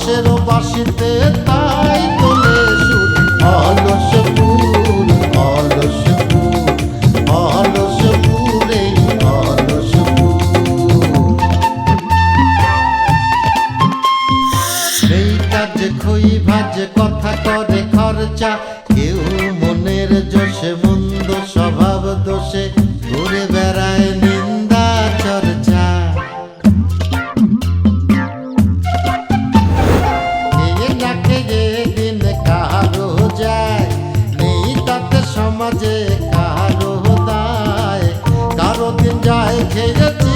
বাঁশের বাঁশিতে তাই তোলে সুর অলস ফুল অলস ফুল অলস ফুল এই অলস ফুল সেই কাজে খই ভাজে কথা করে খরচা কেউ মনের জোশে মন্দ স্বভাব দোষে ঘুরে বেড়ায় নিন্দা চর্চা দিন কারো যায় নেই তাতে সমাজে কারো দায় কারো দিন যায় খেয়েছি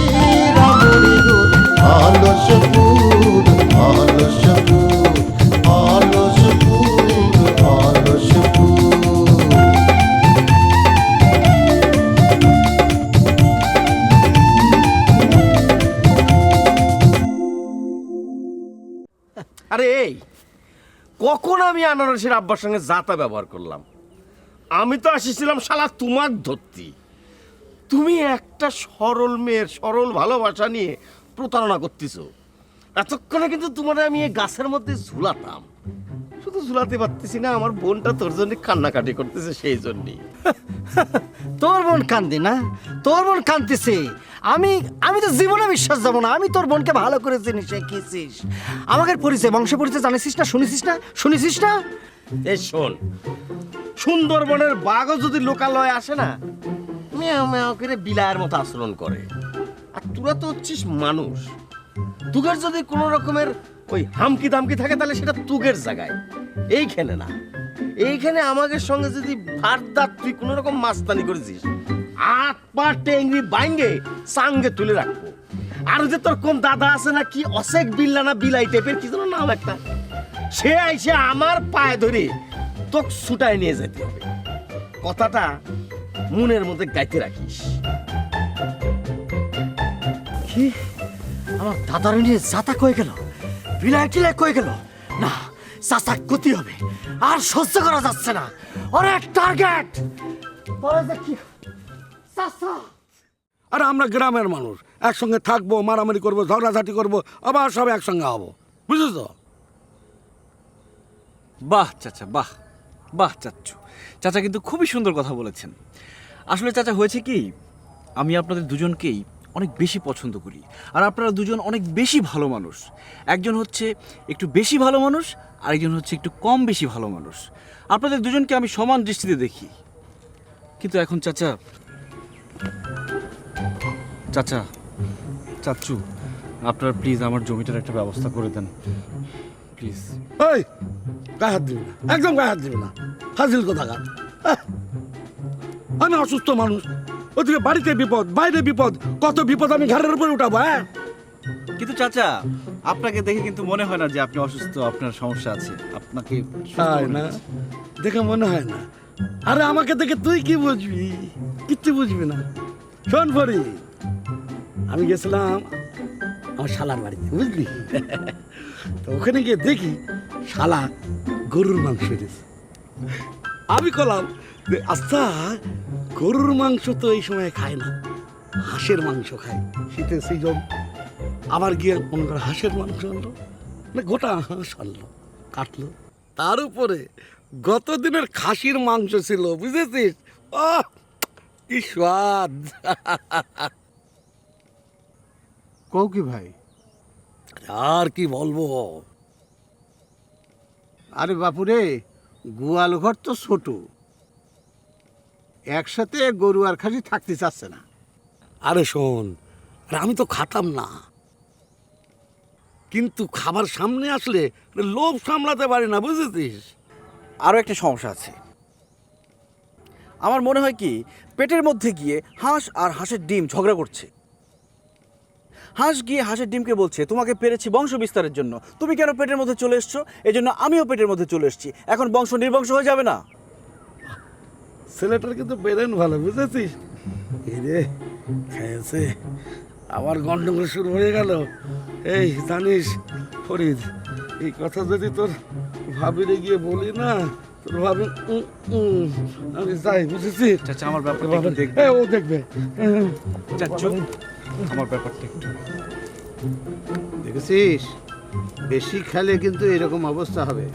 রামুড়ি দুধ অলস ফুল অলস ফুল অলস ফুল অলস ফুল আরে এই কখন আমি আনারসের আব্বার সঙ্গে যাতা ব্যবহার করলাম? আমি তো আসিছিলাম শালা তোমার ধরতি। তুমি একটা সরল মেয়ের সরল ভালোবাসা নিয়ে প্রতারণা করতেছো। এতক্ষণে কিন্তু তোমার আমি এই গাছের মধ্যে ঝুলাতাম, শুধু ঝুলাতে পারতেছি না। আমার বোনটা তোর জন্য কান্নাকাটি করতেছে, সেই জন্যই। তোর বোন কান্দে না? তোর বোন কান্দতেছে। আমি আমি তো জীবনে বিশ্বাস যাব না। আমি তোর বোনকে ভালো করে চিনি, শিখিয়েছিস। আমাদের পরিচয়, বংশ পরিচয় জানিস না? শুনেছিস না? এই শোন, সুন্দরবনের বাঘও যদি লোকালয়ে আসে না, মেও মেও করে বিলায়ের মতো আচরণ করে। আর তোরা তো হচ্ছিস মানুষ। তুগের যদি কোনো রকমের ওই হামকি দামকি থাকে তাহলে সেটা তুগের জায়গায়, এইখানে না। এইখানে আমাদের সঙ্গে যদি ভারদার তুই কোনো রকম মাস্তানি করেছিস, হাত পা টেঙ্গি বাইঙ্গে সাঙ্গে তুলে রাখবো। আর যে তোর কোন দাদা আছে না, কি অসেক বিল্লা না বিলাই টাইপের কি যেন নাম একটা, সে আইসে আমার পায়ে ধরে তোকে ছুটায় নিয়ে যেতে হবে। কথাটা মনের মধ্যে গাইতে রাখিস। কি আমার দাদার নিয়ে যাতা কয়ে গেল, বিলাই টিলাই কয়ে গেল? না, চাচা ক্ষতি হবে, আর সহ্য করা যাচ্ছে না। অনেক টার্গেট। আর আমরা গ্রামের মানুষ, একসঙ্গে থাকবো, মারামারি করবো, ঝগড়াঝাটি করবো, আবার সব একসঙ্গে হবো, বুঝছো তো? বাহ চাচা, বাহ বাহ চাচ্চু, চাচা কিন্তু খুবই সুন্দর কথা বলেছেন। আসলে চাচা হয়েছে কি, আমি আপনাদের দুজনকেই অনেক বেশি পছন্দ করি। আর আপনারা দুজন অনেক বেশি ভালো মানুষ। একজন হচ্ছে একটু বেশি ভালো মানুষ, আরেকজন হচ্ছে একটু কম বেশি ভালো মানুষ। আপনাদের দুজনকে আমি সমান দৃষ্টিতে দেখি। কিন্তু এখন চাচা চাচ্চু, আপনারা প্লিজ আমার জমিটার একটা ব্যবস্থা করে দেন প্লিজ। এই গায়ে হাত দিবি না, একদম গায়ে হাত দিবি না, ফাজিল কোথাকার। আমি অসুস্থ মানুষ, ওদিকে বাড়িতে বিপদ, বাইরে বিপদ, কত বিপদ আমি ঘাড়ের উপরে উঠাবো। হ্যাঁ, কিন্তু চাচা আপনাকে দেখে কিন্তু মনে হয় না যে আপনি অসুস্থ, আপনার সমস্যা আছে। আপনাকে সুস্থ তাই মনে না? হচ্ছে। দেখে মনে হয় না? আরে আমাকে দেখে তুই কি বুঝবি? কিচ্ছু বুঝবি না। শোন ফরি, আমি গেছিলাম আমার শালার বাড়িতে, বুঝলি? তো ওখানে গিয়ে দেখি শালা গরুর মাংস এনেছে। আমি কলাম যে আচ্ছা, গরুর মাংস তো এই সময় খায় না, হাঁসের মাংস খায়, শীতের সিজন। আবার গিয়ে মনে করে হাঁসের মাংস আনলো, মানে গোটা হাঁস আনলো, কাটলো। তার উপরে গত দিনের খাসির মাংস ছিল, বুঝেছিস? আহ, কি স্বাদ! কও কি ভাই? আর কি বলবো? আরে বাপুরে, গোয়াল ঘর তো ছোট, একসাথে গরু আর খাসি থাকতে চাচ্ছে না। আরে শোন, আরে আমি তো খাতাম না, কিন্তু খাবার সামনে আসলে লোভ সামলাতে পারি না, বুঝেছিস? আরও একটা সমস্যা আছে। আমার মনে হয় কি, পেটের মধ্যে গিয়ে হাঁস আর হাঁসের ডিম ঝগড়া করছে। হাঁস গিয়ে হাঁসের ডিমকে বলছে, তোমাকে পেরেছি বংশ বিস্তারের জন্য, তুমি কেন পেটের মধ্যে চলে এসছো? এই জন্য আমিও পেটের মধ্যে চলে এসেছি। এখন বংশ নির্বংশ হয়ে যাবে না? ছেলেটার কিন্তু বেরেন ভালো, বুঝেছিস? এই রে খেয়েছে, আবার গন্ডগোল শুরু হয়ে গেল। এই জানিস ফরিদ, এই কথা যদি তোর ভাবিরে গিয়ে বলি না, তোর ভাবি আমি যাই, বুঝেছিস? চাচা আমার ব্যাপারটা একটু দেখবে। ও দেখবে। চাচু আমার ব্যাপারটা একটু দেখেছিস বেশি খেলে কিন্তু এরকম অবস্থা হবে।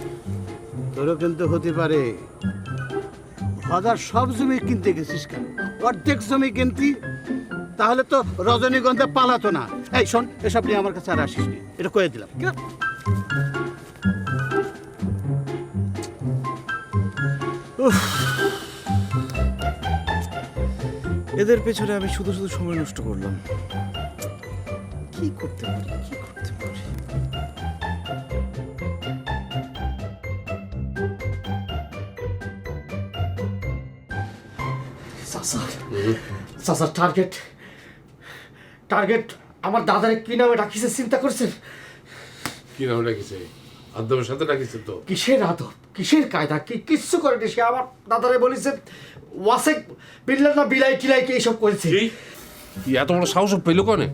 তোরও কিন্তু হতে পারে। হাজার সব জমি কিনতে গেছিস কেন? অর্ধেক জমি কিনতি, তাহলে তো রজনীগন্ধা পালাতো না। এই শোন, এসব নিয়ে আমার কাছে আর আসিস নি, এটা কয়ে দিলাম। এদের পেছনে আমি শুধু শুধু সময় নষ্ট করলাম। কি করতে পারি, কি করতে পারি? চাচা টার্গেট টার্গেট আমার দাদারে কি নামে ডাকিছে চিন্তা করছেন? কি নাম ডাকিছে? আদবের সাথে ডাকিছে তো। কিসের আদব, কিসের কায়দা, কি কিচ্ছু করেনি সে। আমার দাদারে বলেছে ওয়াসেক বিল্লা না বিলাই টিলাই কি এইসব করেছে। কি এত বড় সাহস পেলো কনে?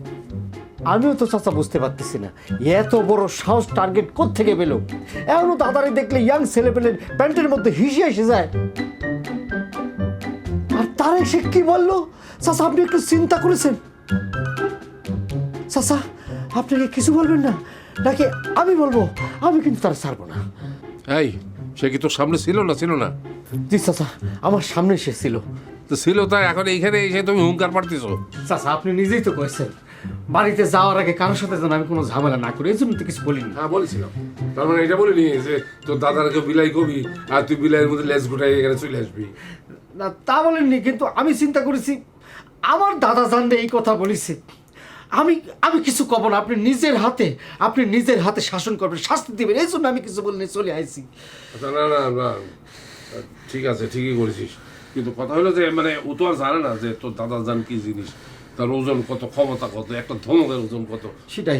আমিও তো চাচা বুঝতে পারতেছি না এত বড় সাহস টার্গেট কোত্থেকে পেল। এখনো দাদারে দেখলে ইয়াং ছেলেপেলের প্যান্টের মধ্যে হিসে এসে যায়। আর তার সে কি বললো? চাচা আপনি একটু চিন্তা করেছেন? চাচা আপনি কি কিছু বলবেন না নাকি আমি বলবো? আমি কিন্তু তার ছাড়বো না। এই, সে কি তোর সামনে ছিল না? ছিল না? জি চাচা আমার সামনে সে ছিল। তো ছিল, তাই এখন এইখানে এসে তুমি হুঙ্কার পাড়তেছো। চাচা আপনি নিজেই তো কইছেন বাড়িতে যাওয়ার আগে কারোর সাথে যেন আমি কোনো ঝামেলা না করি, এই জন্য তো কিছু বলিনি। হ্যাঁ বলেছিলাম, তার মানে এটা বলিনি যে তোর দাদারকে বিলাই কবি আর তুই বিলাইয়ের মধ্যে লেজ গুটাই এখানে চলে আসবি। না তা বলেননি, কিন্তু আমি চিন্তা করেছি আমার দাদা জানলে এই কথা বলেছে। আমি আমি কিছু কব না, আপনি নিজের হাতে শাসন করবেন, শাস্তি দিবেন, এই জন্য আমি কিছু বলিনি, চলে আইছি। আচ্ছা, না না না, ঠিক আছে, ঠিকই করেছিস, কিন্তু কথা হলো যে মানে ও তো আর জানে না যে তোর দাদা জান কি জিনিস, তার ওজন কত, ক্ষমতা কত, একটা ধমকের ওজন কত সেটাই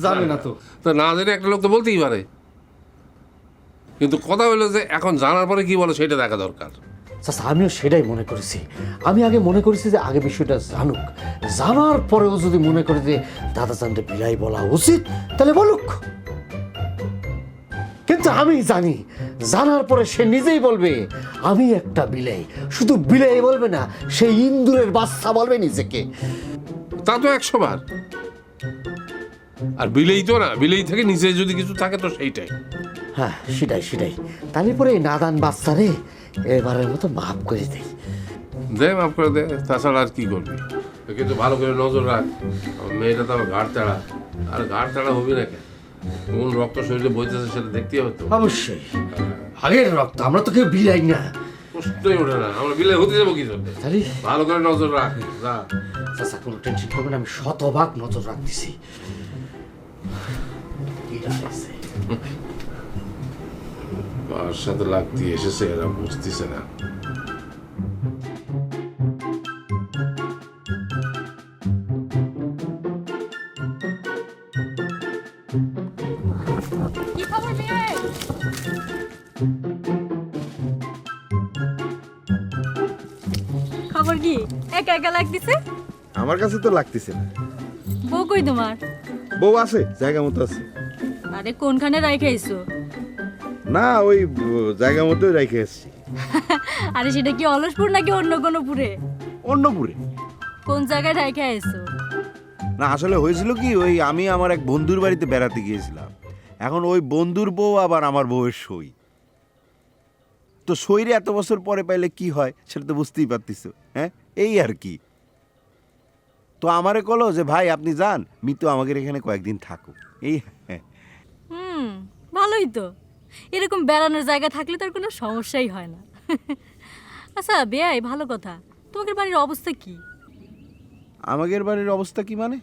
জানে না তো। তা না জেনে একটা লোক তো বলতেই পারে, কিন্তু কথা হলো যে এখন জানার পরে কি বলে সেটা দেখা দরকার। চাচা আমিও সেটাই মনে করেছি। আমি আগে মনে করেছি যে আগে বিষয়টা জানুক, জানার পরেও যদি মনে করে যে দাদা জানতে বিলাই বলা উচিত তাহলে বলুক। কিন্তু আমি জানি জানার পরে সে নিজেই বলবে আমি একটা বিলাই। শুধু বিলাই বলবে না, সে ইন্দুরের বাচ্চা বলবে নিজেকে। তা তো 100 বার। আর বিলেই তো না, বিলেই থেকে নিচে যদি কিছু থাকে তো সেইটাই। হ্যাঁ সেটাই। তাহলে পরে এই নাদান বাচ্চারে এবারের মতো মাফ করে দেই। দে, মাফ করে দে, তাছাড়া আর কি করবি। কিন্তু ভালো করে নজর রাখ, আমার মেয়েটা তো আমার ঘাড় তাড়া, আর ঘাড় তাড়া হবি না কেন? কোন রক্ত শরীরে বইতেছে সেটা দেখতেই হবে তো। অবশ্যই আগের রক্ত, আমরা তো কেউ বিলাই না। প্রশ্নই ওঠে না, আমরা বিলে হতে যাবো কি জন্য? তাহলে ভালো করে নজর রাখ, যা। চাচা কোনো টেনশন করবেন না, আমি শতভাগ নজর রাখতেছি। কার সাথে লাগতে এসেছে এরা বুঝতেছে না। কি খবর মেয়ে? খবর কি একা একা লাগতেছে? আমার কাছে তো লাগতেছে না। বউ কই তোমার? বউ আছে, জায়গা মতো আছে। আরে কোনখানে রাইখে আইছো? না ওই জায়গা মতোই রেখে এসেছি। আরে সেটা কি অলসপুর নাকি অন্য কোনো পুরে? অন্যপুরে। কোন জায়গায় রাইখে আইছো? না আসলে হয়েছিল কি, ওই আমি আমার এক বন্ধুর বাড়িতে বেড়াতে গিয়েছিলাম। এখন ওই বন্ধুর বউ আবার আমার বউয়ের সই, তো সইরে এত বছর পরে পাইলে কি হয় সেটা তো বুঝতেই পারতিস। হ্যাঁ এই আর কি। তো আমারে কলো যে ভাই আপনি যান, মিতু আমাদের এখানে কয়েকদিন থাকুক। এই ভালোই তো, এরকম বেড়ানোর জায়গা থাকলে তার কোনো সমস্যাই হয় না। আচ্ছা বেয়াই, ভালো কথা, তোমাদের বাড়ির অবস্থা কি? আমাদের বাড়ির অবস্থা কি মানে?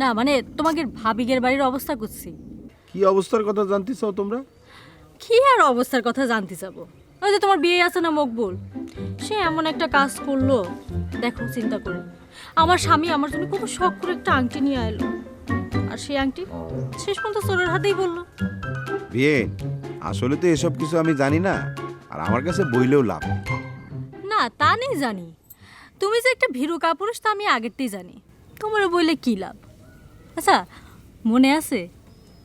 না মানে তোমাদের ভাবিগের বাড়ির অবস্থা করছি। কি অবস্থার কথা জানতে চাও তোমরা? কি আর অবস্থার কথা জানতে চাবো? ওই যে তোমার বিয়ে আছে না মকবুল, সে এমন একটা কাজ করলো, দেখো চিন্তা করে। আমার স্বামী আমার জন্য কত শখ করে একটা আংটি নিয়ে এলো, আর সেই আংটি শেষ পর্যন্ত চোরের হাতেই বললো। বিয়ে আসলে তো এসব কিছু আমি জানি না, আর আমার কাছে বইলেও লাভ নেই। না তা নেই জানি, তুমি যে একটা ভীরু কাপুরুষ তা আমি আগেরতেই জানি, তোমারও বইলে কি লাভ। আচ্ছা মনে আছে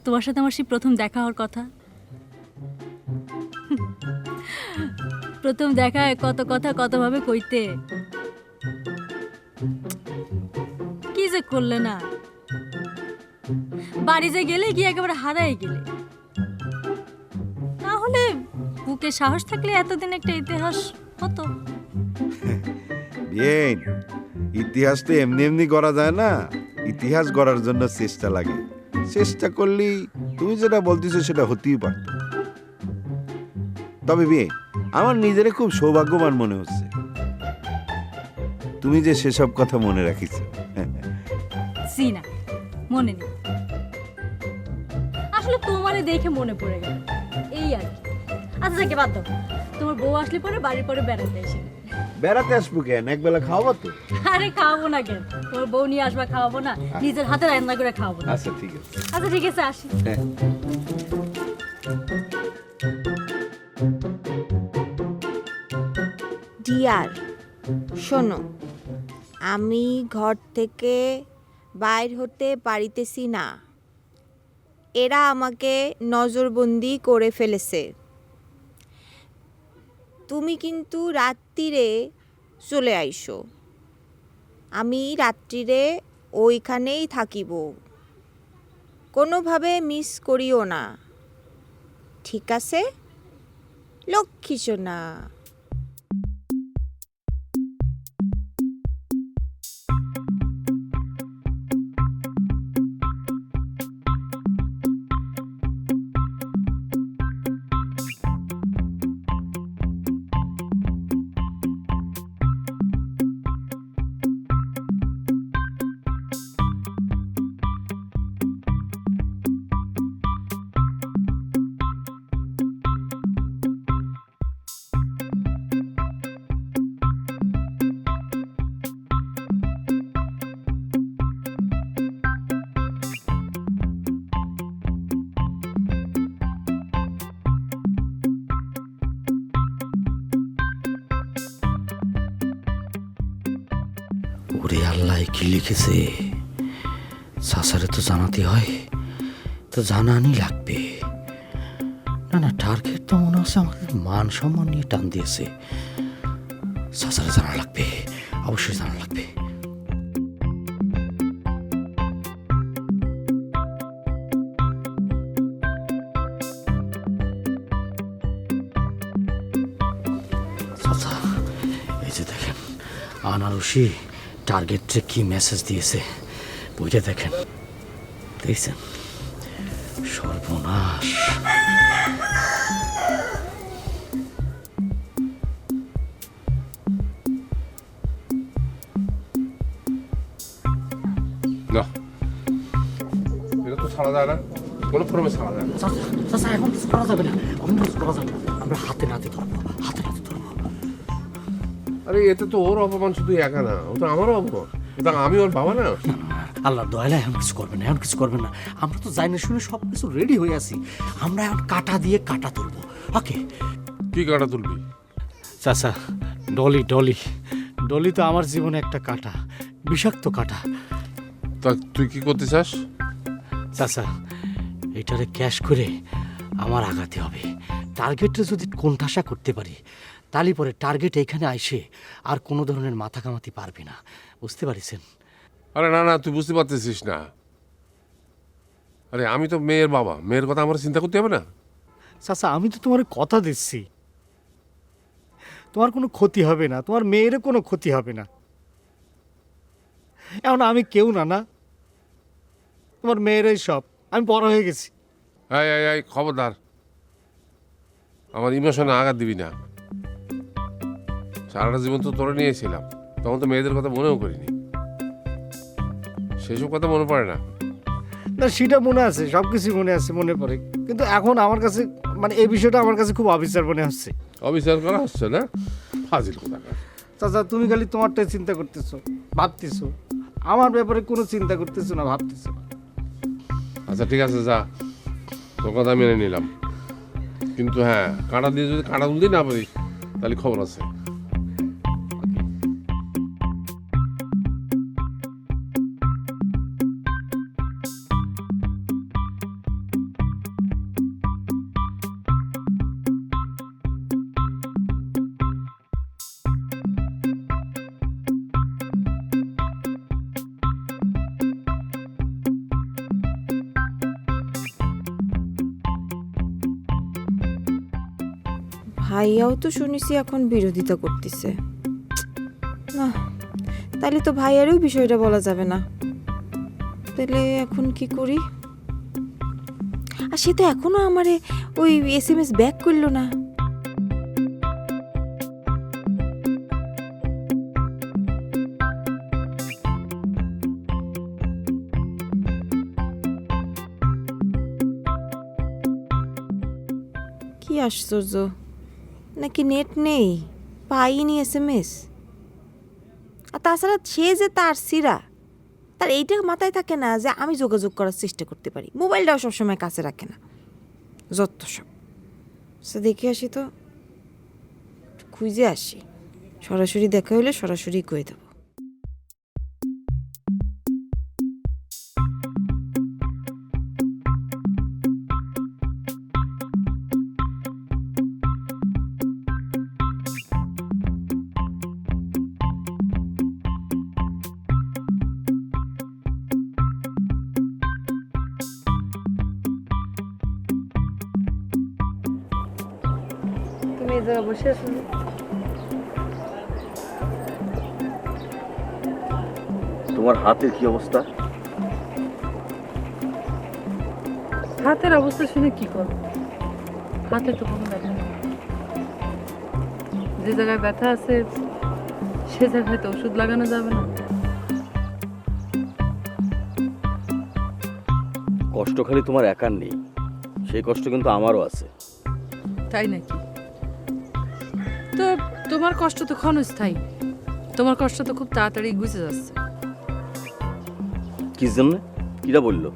তোমার সাথে আমার সেই প্রথম দেখা হওয়ার কথা? প্রথম দেখায় কত কথা কতভাবে কইতে, কি যে করলে না। বাড়ি যে গেলে গিয়ে একেবারে হারাই গেলে। তাহলে বুকে সাহস থাকলে এতদিন একটা ইতিহাস হতো। বিয়েন, ইতিহাস তো এমনি এমনি করা যায় না, ইতিহাস গড়ার জন্য চেষ্টা লাগে। চেষ্টা করলেই তুমি যেটা বলতেছো সেটা হতেই পারত। তবে বিয়ে, আমার নিজেরে খুব সৌভাগ্যবান মনে হচ্ছে তুমি যে সেসব কথা মনে রাখিস। জি না, মনে নেই। আসলে তোমারে দেখে মনে পড়ে গেল, এই আর কি। আচ্ছা যাকে বাদ দাও, তোমার বউ আসলে পরে বাড়ির পরে বেড়াতে এসে। বেড়াতে আসবো কেন, একবেলা খাওয়াবো তো। আরে খাওয়াবো না কেন, তোর বউ নিয়ে আসবা, খাওয়াবো না, নিজের হাতে রান্না করে খাওয়াবো না। আচ্ছা ঠিক আছে। আচ্ছা ঠিক আছে, আসি। ডিয়ার, শোনো, আমি ঘর থেকে বাইর হতে পারিতেছি না। এরা আমাকে নজরবন্দি করে ফেলেছে। তুমি কিন্তু রাত্রিরে চলে আইসো। আমি রাত্রিরে ওইখানেই থাকিব, কোনোভাবে মিস করিও না, ঠিক আছে? লক্ষ্মী সোনা। ওরে আল্লাহ, কি লিখেছে? সাসারে তো জানাতে হয়, তো জানানি লাগবে। না না, টার্গেট তো মনে হচ্ছে আমাদের মান সম্মান নিয়ে টান দিয়েছে। সাসারে জানা লাগবে, অবশ্যই জানা লাগবে। চাচা, এই যে দেখেন, আনারসি টার্গেটে কি মেসেজ দিয়েছে বইটা দেখেন, দেখছেন? সর্বনাশ। না, এটা তো ছাড়া যায় না, কোনো ফর্মে ছাড়া যায় না। চাচা, এখন কিছু করা যাবে না, এখন কিছু করা যাবে না। আমরা হাতে নাতে ধরবো, হাতে নাতে ধরবো। আরে এতে তো ওর অপমান শুধু একা না, ও তো আমারও অপমান। ওটা আমি ওর বাবা না। আল্লাহ দয়ালে এখন কিছু করবেন না, এখন কিছু করবেন না। আমরা তো জানি শুনে সব কিছু রেডি হয়ে আছি। আমরা এখন কাটা দিয়ে কাটা তুলবো। ওকে? কি কাটা তুলবি? চাচা, ডলি ডলি ডলি তো আমার জীবনে একটা কাটা, বিষাক্ত কাটা। তা তুই কি করতে চাস? চাচা, এটারে ক্যাশ করে আমার আগাতে হবে। টার্গেটটা যদি কোণঠাসা করতে পারি, তাহলে পরে টার্গেট এইখানে আইসে আর কোনো ধরনের মাথা কামাতে পারবে না। বুঝতে পারিছেন? আরে না না, তুই বুঝতে পারতেছিস না। আরে আমি তো মেয়ের বাবা, মেয়ের কথা আমার চিন্তা করতে হবে না? চাচা, আমি তো তোমার কথা দিচ্ছি, তোমার কোনো ক্ষতি হবে না, তোমার মেয়েরও কোনো ক্ষতি হবে না। এখন আমি কেউ না, না তোমার মেয়েরাই সব। আমি বড় হয়ে গেছি। এই এই এই, খবরদার, আমার ইমোশনে আঘাত দিবি না। সারাটা জীবন তো তোরে নিয়েছিলাম, তখন তো মেয়েদের কথা মনেও করিনি। সেসব কথা মনে পড়ে না। না, সেটা মনে আছে, সব কিছু মনে আছে, মনে পড়ে। কিন্তু এখন আমার কাছে মানে এই বিষয়টা আমার কাছে খুব অবিচার মনে হচ্ছে। অবিচার করা হচ্ছে না? ফাজিল কথা। চাচা, তুমি খালি তোমারটাই চিন্তা করতেছো, ভাবতেছো। আমার ব্যাপারে কোনো চিন্তা করতেছো না, ভাবতেছো না। আচ্ছা ঠিক আছে, যা, তোর কথা মেনে নিলাম। কিন্তু হ্যাঁ, কাঁটা দিয়ে যদি কাঁটা তুলতে না পারিস তাহলে খবর আছে। ভাইয়াও তো শুনেছি এখন বিরোধিতা করতেছে। না, তাহলে তো ভাইয়ারও বিষয়টা বলা যাবে না। তাহলে এখন কি করি? আর সে তো এখনো আমারে ওই SMS ব্যাক করলো না। কি আশ্চর্য, নাকি নেট নেই, পাইনি SMS। আর তাছাড়া সে যে তার সিরা, তার এইটা মাথায় থাকে না যে আমি যোগাযোগ করার চেষ্টা করতে পারি। মোবাইলটাও সবসময় কাছে রাখে না, যত সব। সে দেখে আসি তো, খুঁজে আসি, সরাসরি দেখা হলে সরাসরি কয়ে দেবো। তুমি এই জায়গায় বসে আছো? তোমার হাতের কি অবস্থা? হাতের অবস্থা শুনে কি করব? হাতে তো কোনো ব্যথা নেই। যে জায়গায় ব্যথা আছে সে জায়গায় তো ওষুধ লাগানো যাবে না। কষ্ট খালি তোমার একার নেই, সেই কষ্ট কিন্তু আমারও আছে। তাই নাকি? তো তোমার কষ্ট তো ক্ষণস্থায়ী, তোমার কষ্ট তো খুব তাড়াতাড়ি গুছে যাচ্ছে। কি জন্য? কিরা বললো?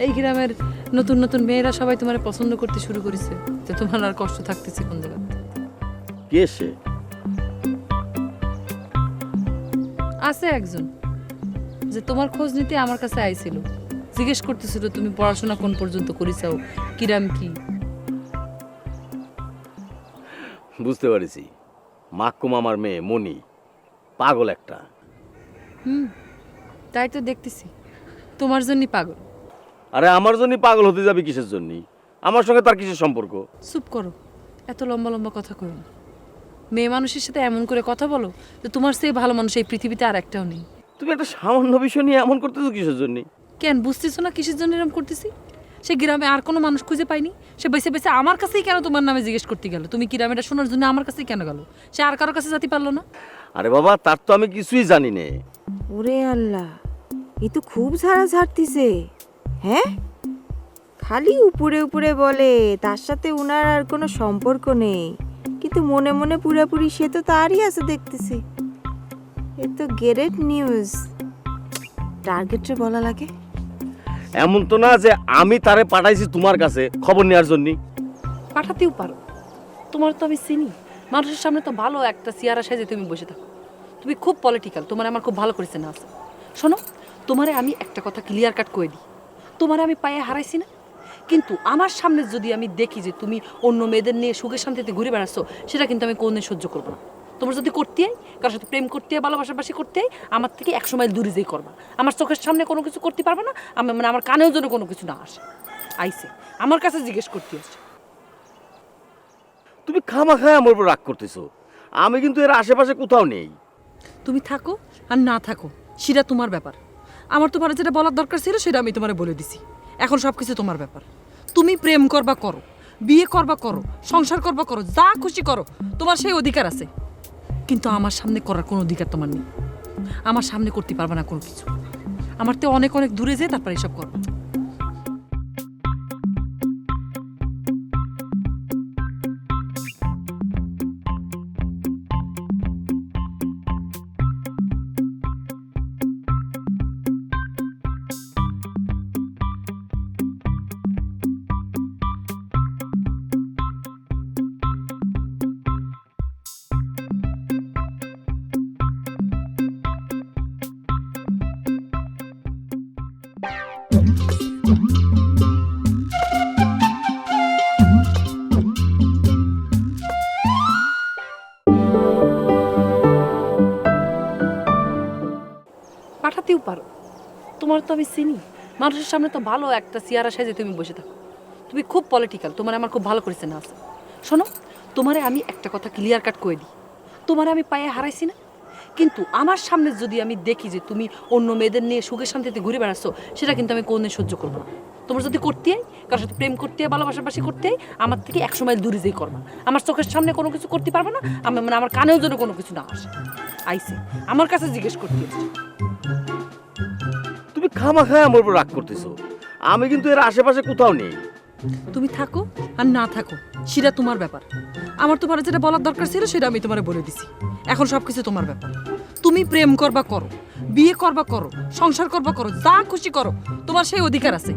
এই গ্রামের নতুন নতুন মেয়েরা সবাই তোমার পছন্দ করতে শুরু করেছে, তো তোমার আর কষ্ট থাকতেছে কোন জায়গায়? কে সে? আছে একজন যে তোমার খোঁজ নিতে আমার কাছে আইছিল, জিজ্ঞেস করতেছিল তুমি পড়াশোনা কোন পর্যন্ত করেছাও, কিরাম কি। বুঝতে পারিছি, মাক্কুম আমার মেয়ে মনি, পাগল একটা। তাই তো দেখতেছি, তোমার জন্যই পাগল। আরে আমার জন্য পাগল হতে যাবে কিসের জন্য? আমার সঙ্গে তার কিসের সম্পর্ক? চুপ করো, এত লম্বা লম্বা কথা কই না। মেয়ে মানুষের সাথে এমন করে কথা বলো যে তোমার চেয়ে ভালো মানুষ এই পৃথিবীতে আর একটাও নেই। তুমি একটা সামান্য বিষয় নিয়ে এমন করতেছো কিসের জন্য? কেন বুঝতেছো না কিসের জন্য এরকম করতেছি? সে গ্রামে আর কোনো মানুষ খুঁজে পাইনি, সে বেছে বেছে আমার কাছেই কেন তোমার নামে জিজ্ঞেস করতে গেল? তুমি গ্রামেটা শোনার জন্য আমার কাছেই কেন গেল? সে আর কারোর কাছে যেতে পারলো না? আরে বাবা, তার তো আমি কিছুই জানি নে। ওরে আল্লাহ, এ তো খুব ঝাড়া ঝাড়তিছে। হ্যাঁ, খালি উপরে উপরে বলে তার সাথে উনার আর কোনো সম্পর্ক নেই, কিন্তু মনে মনে পুরাপুরি সে তো তারই আছে দেখতেছি। এ তো গ্রেট নিউজ। টার্গেটে বলা লাগে। এমন তো না যে আমি তারে পাঠাইছি তোমার কাছে খবর নেওয়ার জন্য। পাঠাতেও পারো, তোমার তো আমি চিনি। মানুষের সামনে তো ভালো একটা চেয়ারা সাজে তুমি বসে থাকো। তুমি খুব পলিটিক্যাল, তোমার আমার খুব ভালো করেছে না আছে। শোনো, তোমারে আমি একটা কথা ক্লিয়ার কাট করে দিই, তোমারে আমি পায়ে হারাইছি না, কিন্তু আমার সামনে যদি আমি দেখি যে তুমি অন্য মেয়েদের নিয়ে সুখে শান্তিতে ঘুরে বেড়াচ্ছ, সেটা কিন্তু আমি কোনদিন সহ্য করবো না। তোমার যদি করতে হয়, কারোর সাথে প্রেম করতে হয়, ভালোবাসাবাসি করতে হয়, আমার থেকে 100 মাইল দূরে যেই করবা। আমার চোখের সামনে কোনো কিছু করতে পারবে না, আমি মানে আমার কানেও যেন কোনো কিছু না আসে। আইসে আমার কাছে জিজ্ঞেস করতে আসছে। তুমি খামাখায় আমার উপর রাগ করতেছো, আমি কিন্তু এর আশেপাশে কোথাও নেই। তুমি থাকো আর না থাকো সেটা তোমার ব্যাপার। আমার তোমার যেটা বলার দরকার ছিল সেটা আমি তোমারে বলে দিছি। এখন সব কিছু তোমার ব্যাপার। তুমি প্রেম করবা করো, বিয়ে করবা করো, সংসার করবা করো, যা খুশি করো, তোমার সেই অধিকার আছে। কিন্তু আমার সামনে করার কোনো অধিকার তোমার নেই। আমার সামনে করতে পারবে না কোনো কিছু। আমার তো অনেক অনেক দূরে যেয়ে তারপরে এসব করবো। পাঠাতেও পারো, তোমার তো আমি চিনি। মানুষের সামনে তো ভালো একটা চেয়ারা সাজে তুমি বসে থাকো। তুমি খুব পলিটিক্যাল, তোমার আমার খুব ভালো করেছে না আছে। শোনো, তোমারে আমি একটা কথা ক্লিয়ার কাট করে দিই, তোমারে আমি পায়ে হারাইছি না, কিন্তু আমার সামনে যদি আমি দেখি যে তুমি অন্য মেয়েদের নিয়ে সুখে শান্তিতে ঘুরে বেড়াচ্ছ, সেটা কিন্তু আমি কোনদিন সহ্য করবো না। তোমার যদি করতে হয়, কারোর সাথে প্রেম করতে হয়, ভালোবাসাবাসি করতে হয়, আমার থেকে 100 মাইল দূরে যেই করবা। আমার চোখের সামনে কোনো কিছু করতে পারবে না, মানে আমার কানেও যেন কোনো কিছু না আসে। আইসে আমার কাছে জিজ্ঞেস করতে এসছে। তুমি খামাখায় আমার উপর রাগ করতেছো, আমি কিন্তু এর আশেপাশে কোথাও নেই। তুমি থাকো আর না থাকো সেটা তোমার ব্যাপার। আমার তোমার যেটা বলার দরকার ছিল সেটা আমি তোমারে বলে দিছি। এখন সবকিছু তোমার ব্যাপার। তুমি প্রেম করবা করো, বিয়ে করবা করো, সংসার করবা করো, যা খুশি করো, তোমার সেই অধিকার আছে।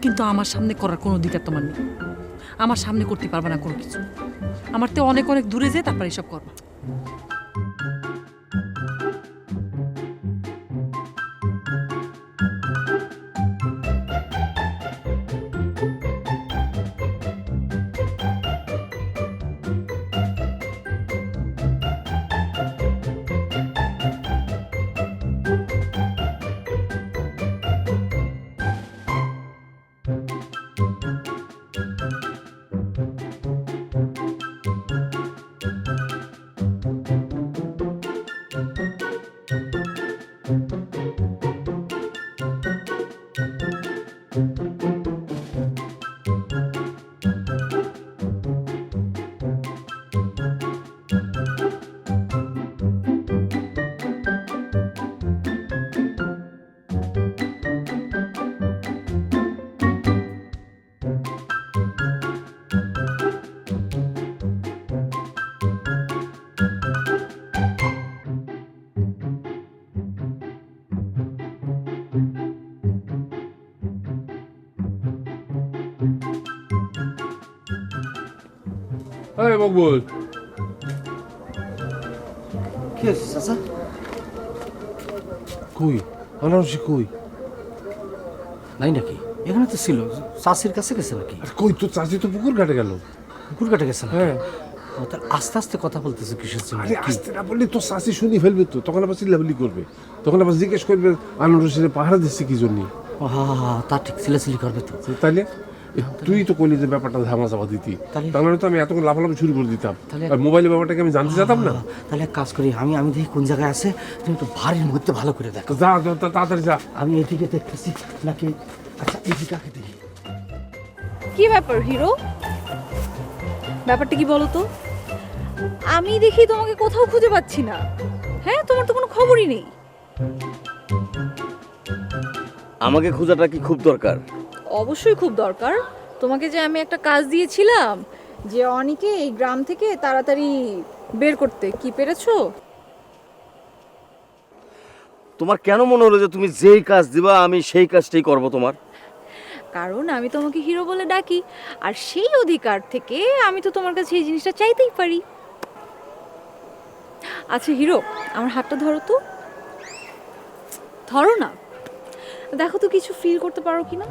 কিন্তু আমার সামনে করার কোনো অধিকার তোমার নেই। আমার সামনে করতে পারবে না কোনো কিছু। আমার তো অনেক অনেক দূরে যেয়ে তারপরে এসব করবা। এই মকবুল, কি হয়েছে চাচা? কই আনারসি কই? নাই নাকি? এখানে তো ছিল, চাষির কাছে গেছে নাকি? আর কই তো চাচি তো পুকুর ঘাটে গেল। পুকুর কাটে গেছে না? হ্যাঁ। তার আস্তে আস্তে কথা বলতেছে কিসের জন্য? আরে আসতে না বললে তো চাচি শুনি ফেলবে, তো তখন আবার চিল্লাবিল্লি করবে, তখন আবার জিজ্ঞেস করবে আনারসির পাহারা দিচ্ছে কি জন্য। তা ঠিক, চিলাচিলি করবে তো। তাইলে তুই তো কইলি যে ব্যাপারটা ধামা চাপা দিতি, তাহলে তো আমি এতক্ষণ লাফালাফি শুরু করে দিতাম। তাহলে- আর মোবাইলের ব্যাপারটাকে আমি জানতে চাইতাম না। তাহলে এক কাজ করি, আমি দেখি কোন জায়গায় আছে, তুমি একটু বাড়ির মধ্যে ভালো করে দেখো। তো যা তাড়াতাড়ি যা। আমি এদিকে দেখতেছি নাকি? আচ্ছা এদিকে আগে দেখি। কি ব্যাপার হিরো? ব্যাপারটা কি বলো তো? আমি দেখি তোমাকে কোথাও খুঁজে পাচ্ছি না। হ্যাঁ, তোমার তো কোনো খবরই নেই। আমাকে খোঁজাটা কি খুব দরকার? অবশ্যই খুব দরকার। তোমাকে যে আমি একটা কাজ দিয়েছিলাম, যে অনেকে এই গ্রাম থেকে তাড়াতাড়ি বের করতে, কি পেরেছো? তোমার কেন মনে হলো যে তুমি যেই কাজ দিবা আমি সেই কাজটাই করব তোমার? কারণ আমি তোমাকে হিরো বলে ডাকি, আর সেই অধিকার থেকে আমি তো তোমার কাছে এই জিনিসটা চাইতেই পারি। আচ্ছা হিরো, আমার হাতটা ধরো তো। ধরো না, দেখো তো কিছু ফিল করতে পারো কিনা।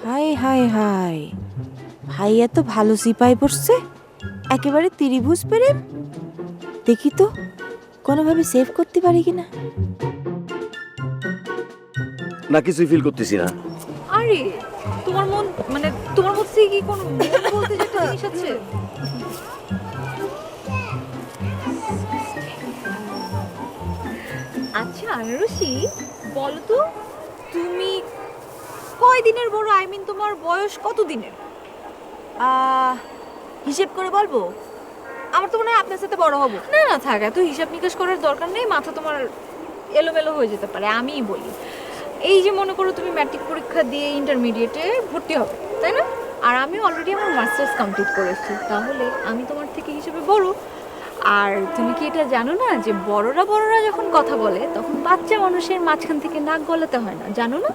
হাই হাই হাই, ভাই এত ভালো সিপাই পড়ছে, একেবারে ত্রিভুজ প্রেম। দেখি তো কোনোভাবে সেভ করতে পারি কিনা। না, কিছুই ফিল করতেছি না। আরে তোমার মন, মানে তোমার মধ্যে কি কোনো মন বলতে যে একটা জিনিস আছে? আচ্ছা আনারসি, বলো তো তুমি কয় দিনের বড়? আই মিন তোমার বয়স কত দিনের? হিসেব করে বলবো? আমার তো মনে হয় আপনার সাথে বড় হব। না না থাক, এত হিসাব নিকাশ করার দরকার নেই, মাথা তোমার এলোমেলো হয়ে যেতে পারে। আমিই বলি, এই যে মনে করো তুমি ম্যাট্রিক পরীক্ষা দিয়ে ইন্টারমিডিয়েটে ভর্তি হবে, তাই না? আর আমি অলরেডি আমার মাস্টার্স কমপ্লিট করেছি, তাহলে আমি তোমার থেকে হিসেবে বড়। আর তুমি কি এটা জানো না যে বড়রা যখন কথা বলে তখন বাচ্চা মানুষের মাঝখান থেকে নাক গলাতে হয় না, জানো না?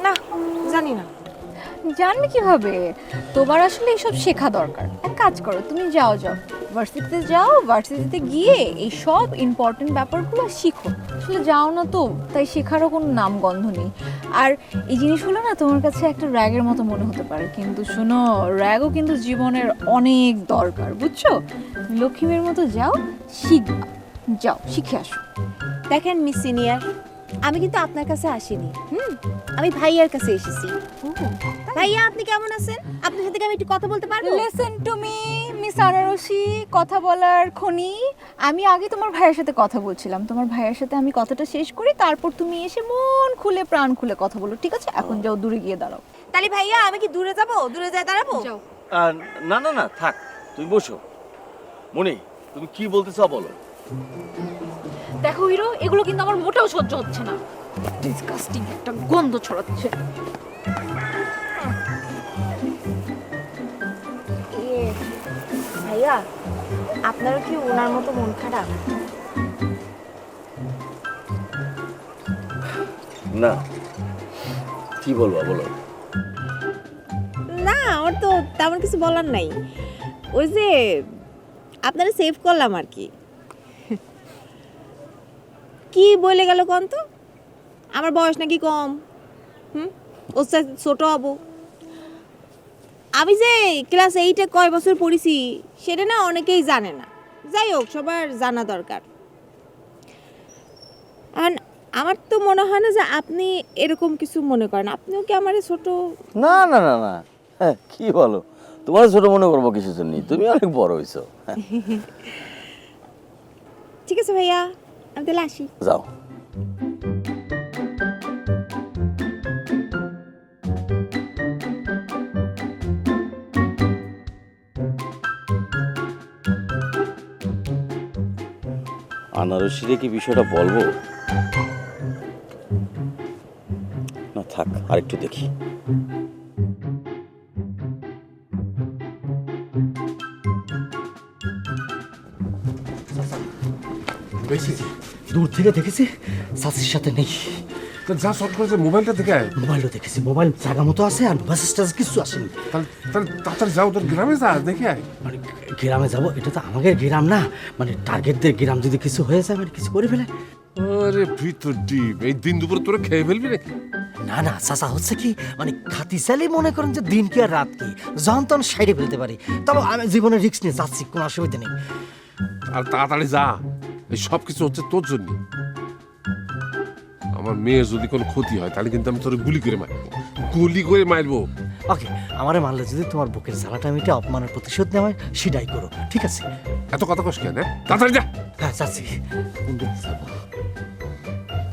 না, জানি না। জানবে কিভাবে? তোমার আসলে এসব শেখা দরকার। এক কাজ করো, তুমি যাও ভার্সিটিতে যাও, ভার্সিটিতে গিয়ে এই সব ইম্পর্টেন্ট ব্যাপারগুলো শিখো। আসলে যাও না তো, তাই শেখারও কোনো নামগন্ধ নেই। আর এই জিনিসগুলো না তোমার কাছে একটা র্যাগের মতো মনে হতে পারে, কিন্তু শোনো, র্যাগও কিন্তু জীবনের অনেক দরকার, বুঝছো? লক্ষ্মীমের মতো যাও, শিখবা, যাও শিখে আসো। দেখেন মিস সিনিয়র, আমি কিন্তু আপনার কাছে আসিনি, আমি ভাইয়ার কাছে এসেছি। ভাইয়া আপনি কেমন আছেন? আপনার সাথে কি আমি একটু কথা বলতে পারবো? লিসেন টু মি মিস আনারসি, কথা বলার খনি। আমি আগে তোমার ভাইয়ের সাথে কথা বলছিলাম, তোমার ভাইয়ের সাথে আমি কথাটা শেষ করি, তারপর তুমি এসে মন খুলে প্রাণ খুলে কথা বলো, ঠিক আছে? এখন যাও, দূরে গিয়ে দাঁড়াও। তাহলে ভাইয়া আমি কি দূরে যাব? দূরে যায় দাঁড়াবো? যাও। না না না, থাক, তুমি বসো। মনি, তুমি কি বলতে চাও বলো। দেখো হিরো, এগুলো কিন্তু আমার মোটেও সহ্য হচ্ছে না, ডিসকাস্টিং একটা গন্ধ ছড়াচ্ছে। ভাইয়া আপনারও কি ওনার মতো মন খারাপ? না, কি বলবো বলো। না, আমার তো তেমন কিছু বলার নাই, ওই যে আপনারা সেভ করলাম আর কি। কি বলে গেল কোন তো, আমার বয়স নাকি কম, ওর সাথে ছোট হব। আমি যে ক্লাস 8-এ কয় বছর পড়েছি সেটা না অনেকেই জানে না। যাই হোক, সবার জানা দরকার। আর আমার তো মনে হয় না যে আপনি এরকম কিছু মনে করেন। আপনিও কি আমার ছোট? না না না না, হ্যাঁ, কি বলো, তোমার ছোট মনে করবো কিছু নেই, তুমি অনেক বড় হইছো। ঠিক আছে ভাইয়া, আমি তাহলে আসি। যাও। আনারসিরে কি বিষয়টা বলবো? না থাক, আরেকটু দেখি। দূর থেকে দেখেছি চাচির সাথে নেই। তো যা শর্ট করেছে মোবাইলটা দেখে আয়। মোবাইলও দেখেছি, মোবাইল জায়গা মতো আছে, আর মেসেজ টেসেজ কিছু আসেনি। তাহলে তাড়াতাড়ি যাও, তোর গ্রামে যা, দেখে আয়। মানে গ্রামে যাব, এটা তো আমাদের গ্রাম না, মানে টার্গেটদের গ্রাম, যদি কিছু হয়ে যায় মানে কিছু করে ফেলে। আরে ভিতর ডিপ, এই দিন দুপুরে তোরা খেয়ে ফেলবি নাকি? না না চাচা, হচ্ছে কি মানে খাতি চাইলে মনে করেন যে দিন কি আর রাত কি, যখন তখন সাইডে ফেলতে পারি। তবে আমি জীবনের রিস্ক নিয়ে যাচ্ছি, কোনো অসুবিধা নেই। আর তাড়াতাড়ি যা, এই সব কিছু হচ্ছে তোর জন্য। আমার মেয়ের যদি কোনো ক্ষতি হয় তাহলে কিন্তু আমি তোর গুলি করে মারবো, গুলি করে মারবো। ওকে, আমারে মারলে যদি তোমার বুকের জ্বালাটা মিটে অপমানের প্রতিশোধ নেওয়া হয়, সেটাই করো, ঠিক আছে? এত কথা কস কেন? তাড়াতাড়ি যা। হ্যাঁ চাচ্ছি। কোন দিক দিয়ে যাবো?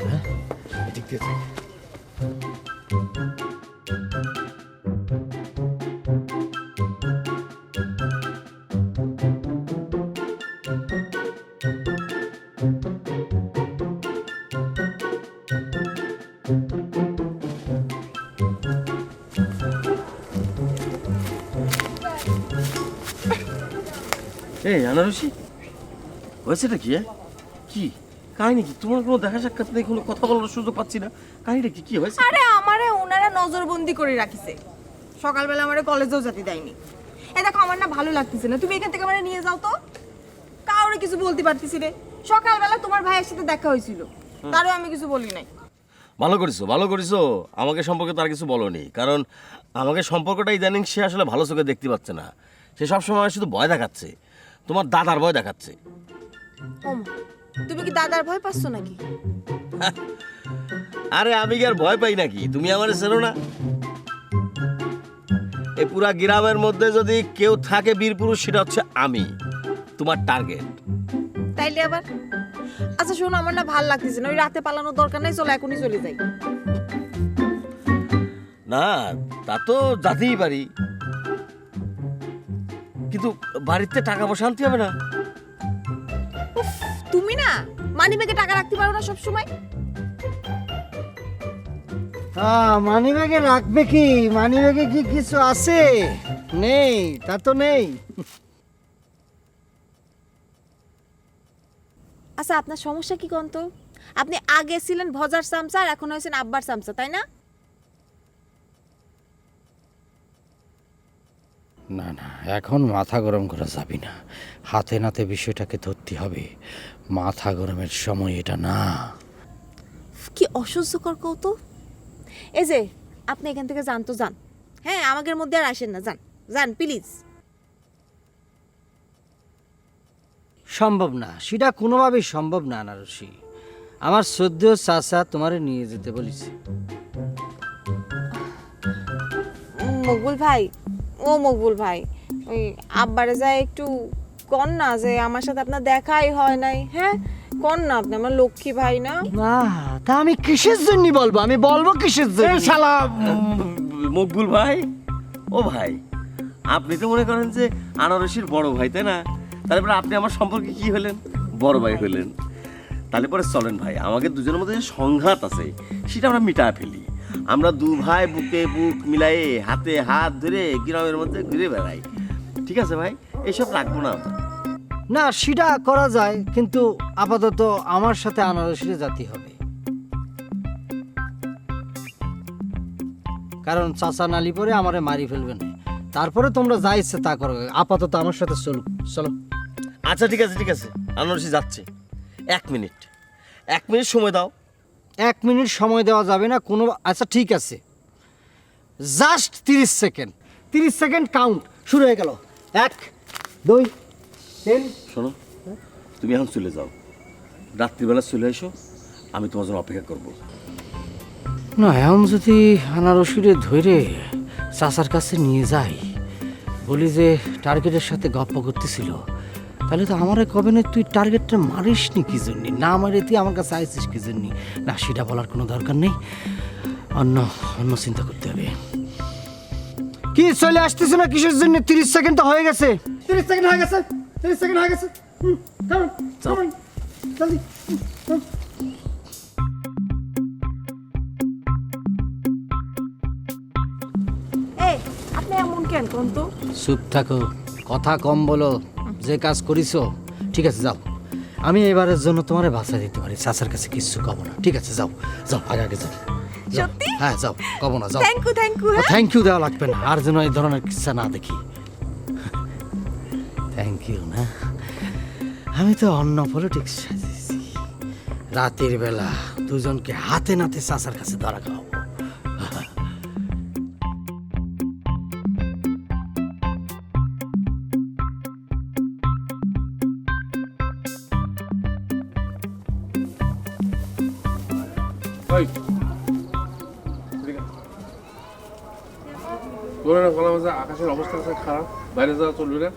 হ্যাঁ, এদিক দিয়ে যাই। এই আনারসি, হয়েছেটা কি? কি কাহিনী? কি তোমার কোনো দেখা সাক্ষাৎ নেই, কোনো কথা বলার সুযোগ পাচ্ছি না, কাহিনীটা কি? কি হয়েছে? আরে আমারে ওনারা নজরবন্দি করে রাখিছে, সকালবেলা আমারে কলেজেও যেতে দেয়নি। এ দেখো, আমার না ভালো লাগতেছে না, তুমি এখান থেকে আমারে নিয়ে যাও তো। কাউরে কিছু বলতে পারতেছি রে। সকালবেলা তোমার ভাইয়ের সাথে দেখা হয়েছিল, তারও আমি কিছু বলি নাই। ভালো করেছো, ভালো করেছো। আমাকে সম্পর্কে তার কিছু বলোনি, কারণ আমাকে সম্পর্কটা ইদানিং সে আসলে ভালো চোখে দেখতে পাচ্ছে না। সে সবসময় শুধু ভয় দেখাচ্ছে, তোমার দাদার ভয় দেখাচ্ছে। তুমি কি দাদার ভয় পাচ্ছ নাকি? আরে আমি কি আর ভয় পাই নাকি? তুমি আমার চেনো না? এই পুরা গ্রামের মধ্যে যদি কেউ থাকে বীর পুরুষ, সেটা হচ্ছে আমি, তোমার টার্গেট। তাইলে আবার? আচ্ছা শোনো, আমার না ভাল লাগতেছে না, ওই রাতে পালানোর দরকার নাই, চলো এখনই চলে যাই। না, তা তো যাতেই পারি, কিন্তু বাড়িতে টাকা পয়সা আনতে হবে না? তুমি না মানিব্যাগে টাকা রাখতে পারো না সব সময়? মানি ব্যাগে রাখবে কি? মানি ব্যাগে কি কিছু আছে? নেই, তা তো নেই। আচ্ছা আপনার সমস্যা কি কোন তো? আপনি আগে ছিলেন ভজার চামচা, আর এখন হয়েছেন আব্বার চামচা, তাই না? না না, এখন মাথা গরম করা যাবে না, হাতে নাতে বিষয়টাকে ধরতে হবে। মাথা গরমের সময় এটা না। কি অসহ্যকর কত। এই যে আপনি এখান থেকে যান তো যান, হ্যাঁ আমাদের মধ্যে আর আসেন না, যান যান প্লিজ। সম্ভব না, সেটা কোনোভাবেই সম্ভব না আনারসি। আমার শ্রদ্ধেয় চাচা তোমারে নিয়ে যেতে বলেছে। মকবুল ভাই, ও মকবুল ভাই, ওই আব্বারে যায় একটু কন না যে আমার সাথে আপনার দেখাই হয় নাই, হ্যাঁ কন না, আপনি আমার লক্ষ্মী ভাই না। না, তা আমি কিসের জন্য বলবো? আমি বলবো কিসের জন্য? শালা মকবুল ভাই, ও ভাই, আপনি তো মনে করেন যে আনারসির বড় ভাই, তাই না? তারপরে আপনি আমার সম্পর্কে কি হলেন? বড় ভাই হলেন। তাহলে পরে চলেন ভাই, আমাদের দুজনের মধ্যে যে সংঘাত আছে সেটা আমরা মিটা ফেলি। আমরা দু ভাই বুকে বুক মিলায়ে হাতে হাত ধরে গ্রামের মধ্যে ঘুরে বেড়াই। ঠিক আছে ভাই, এসব রাখবো না আমরা। না, সেটা করা যায়, কিন্তু আপাতত আমার সাথে আনারসিরে যেতে হবে। কারণ চাচা নালি পরে আমারে মারি ফেলবে না। তারপরে তোমরা যা ইচ্ছে তা করো, আপাতত আমার সাথে চলো। চলো। আচ্ছা ঠিক আছে, ঠিক আছে, আনারসি যাচ্ছে। 1 মিনিট, 1 মিনিট সময় দাও। 1 মিনিট সময় দেওয়া যাবে না কোনো। আচ্ছা ঠিক আছে, জাস্ট 30 সেকেন্ড। 30 সেকেন্ড কাউন্ট শুরু হয়ে গেল। 1 2 3। শোনো, তুমি এখন চলে যাও, রাত্রিবেলা চলে এসো, আমি তোমার জন্য অপেক্ষা করবো। না, এখন যদি আনারসিরে ধরে চাচার কাছে নিয়ে যাই, বলি যে টার্গেটের সাথে গপ্প করতেছিল, তাহলে তো আমারে কবে না তুই টার্গেটটা মারিস নি কি জন্যে, না মারে তুই আমার কাছে আইসিস কি জন্যে। না, সেটা বলার কোনো দরকার নেই, অন্য অন্য চিন্তা করতে হবে। কি চলে আসতেছে না কিসের জন্য? 30 সেকেন্ড তো হয়ে গেছে। 30 সেকেন্ড হয়ে গেছে, 30 সেকেন্ড হয়ে গেছে। জলদি। এই আপনি এমন কেন কোন তো? চুপ থাকো, কথা কম বলো। যে কাজ করিছো ঠিক আছে, যাও। আমি এবারের জন্য তোমারে বাঁচা দিতে পারি, চাচার কাছে কিছু কব না। ঠিক আছে, যাও যাও, আগে আগে যাও। যাও। সত্যি? হ্যাঁ যাও, কব না, যাও। Thank you, thank you. Thank you দেওয়া লাগবে না, আর যেন এই ধরনের কিচ্ছা না দেখি। থ্যাংক ইউ না, আমি তো অন্য পলিটিক্স সাজিয়েছি। রাতের বেলা দুজনকে হাতে নাতে চাচার কাছে ধরা খাওয়াবো। ওই তোরা না বললাম যে আকাশের অবস্থা আছে খারাপ, বাইরে যাওয়া চলবে না।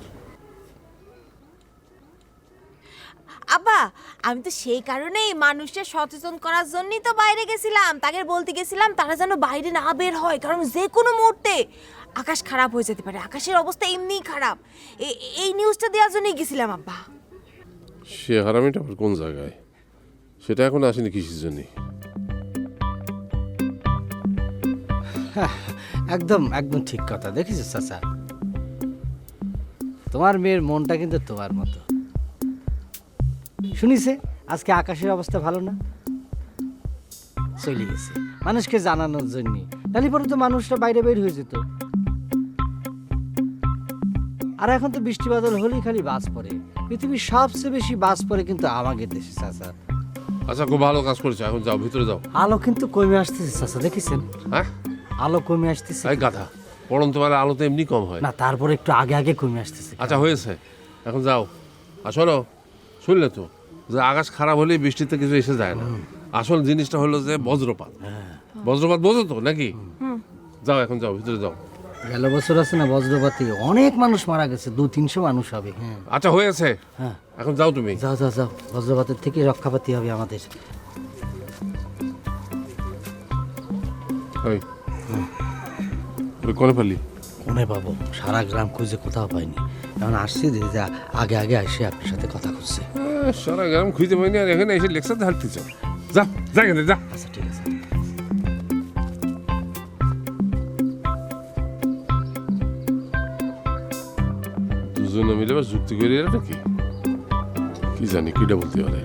আব্বা, আমি তো সেই কারণেই মানুষকে সচেতন করার জন্যই তো বাইরে গেছিলাম, তাকে বলতে গেছিলাম তারা যেন বাইরে না বের হয়, কারণ যে কোনো মুহূর্তে আকাশ খারাপ হয়ে যেতে পারে। আকাশের অবস্থা এমনিই খারাপ, এই নিউজটা দেওয়ার জন্যই গেছিলাম আব্বা। সে হারামিটা আবার কোন জায়গায়, সেটা এখন আসেনি কিসের জন্য? একদম একদম ঠিক কথা। দেখিস চাচা, তোমার মেয়ের মনটা কিন্তু তোমার মতো। শুনিছে আজকে আকাশের অবস্থা ভালো না, চলে গেছে মানুষকে জানানোর জন্য। নালি পরে তো মানুষরা বাইরে বের হয়ে যেত। আর এখন তো বৃষ্টি বাদল হলেই খালি বাস পড়ে। পৃথিবীর সবচেয়ে বেশি বাস পড়ে কিন্তু আমাদের দেশে চাচা। আচ্ছা, খুব ভালো কাজ করেছে, এখন যাও, ভিতরে যাও। আলো কিন্তু কমে আসতেছে চাচা, দেখেছেন? হ্যাঁ, আলো কমে আসতেছে। এই গাধা, পড়ন্ত বেলা আলো তো এমনি কম হয় না, তারপরে একটু আগে আগে কমে আসতেছে। আচ্ছা হয়েছে, এখন যাও। আর শোনো, শুনলে তো যে আকাশ খারাপ হলে বৃষ্টিতে কিছু এসে যায় না। আসল জিনিসটা হলো যে বজ্রপাত। বজ্রপাত বোঝো তো নাকি? যাও, এখন যাও, ভিতরে যাও। গেল বছর আছে না বজ্রপাতে অনেক মানুষ মারা গেছে, 200-300 মানুষ হবে। হ্যাঁ আচ্ছা হয়েছে, হ্যাঁ, এখন যাও তুমি। যাও যাও যাও, বজ্রপাতের থেকে রক্ষা পাতে হবে আমাদের। ওই কোনে পারলি? কোনে পাবো, সারা গ্রাম খুঁজে কোথাও পাইনি। এখন আসছি যে যা আগে আগে আসে আপনার সাথে কথা করছে। সারা গ্রাম খুঁজে পাইনি, আর এখানে এসে লেকচার ধারতেছ। যা যা, এখানে যা। আচ্ছা ঠিক আছে। দুজনে মিলে আবার যুক্তি করে এরা নাকি কি জানি কিটা বলতে পারে।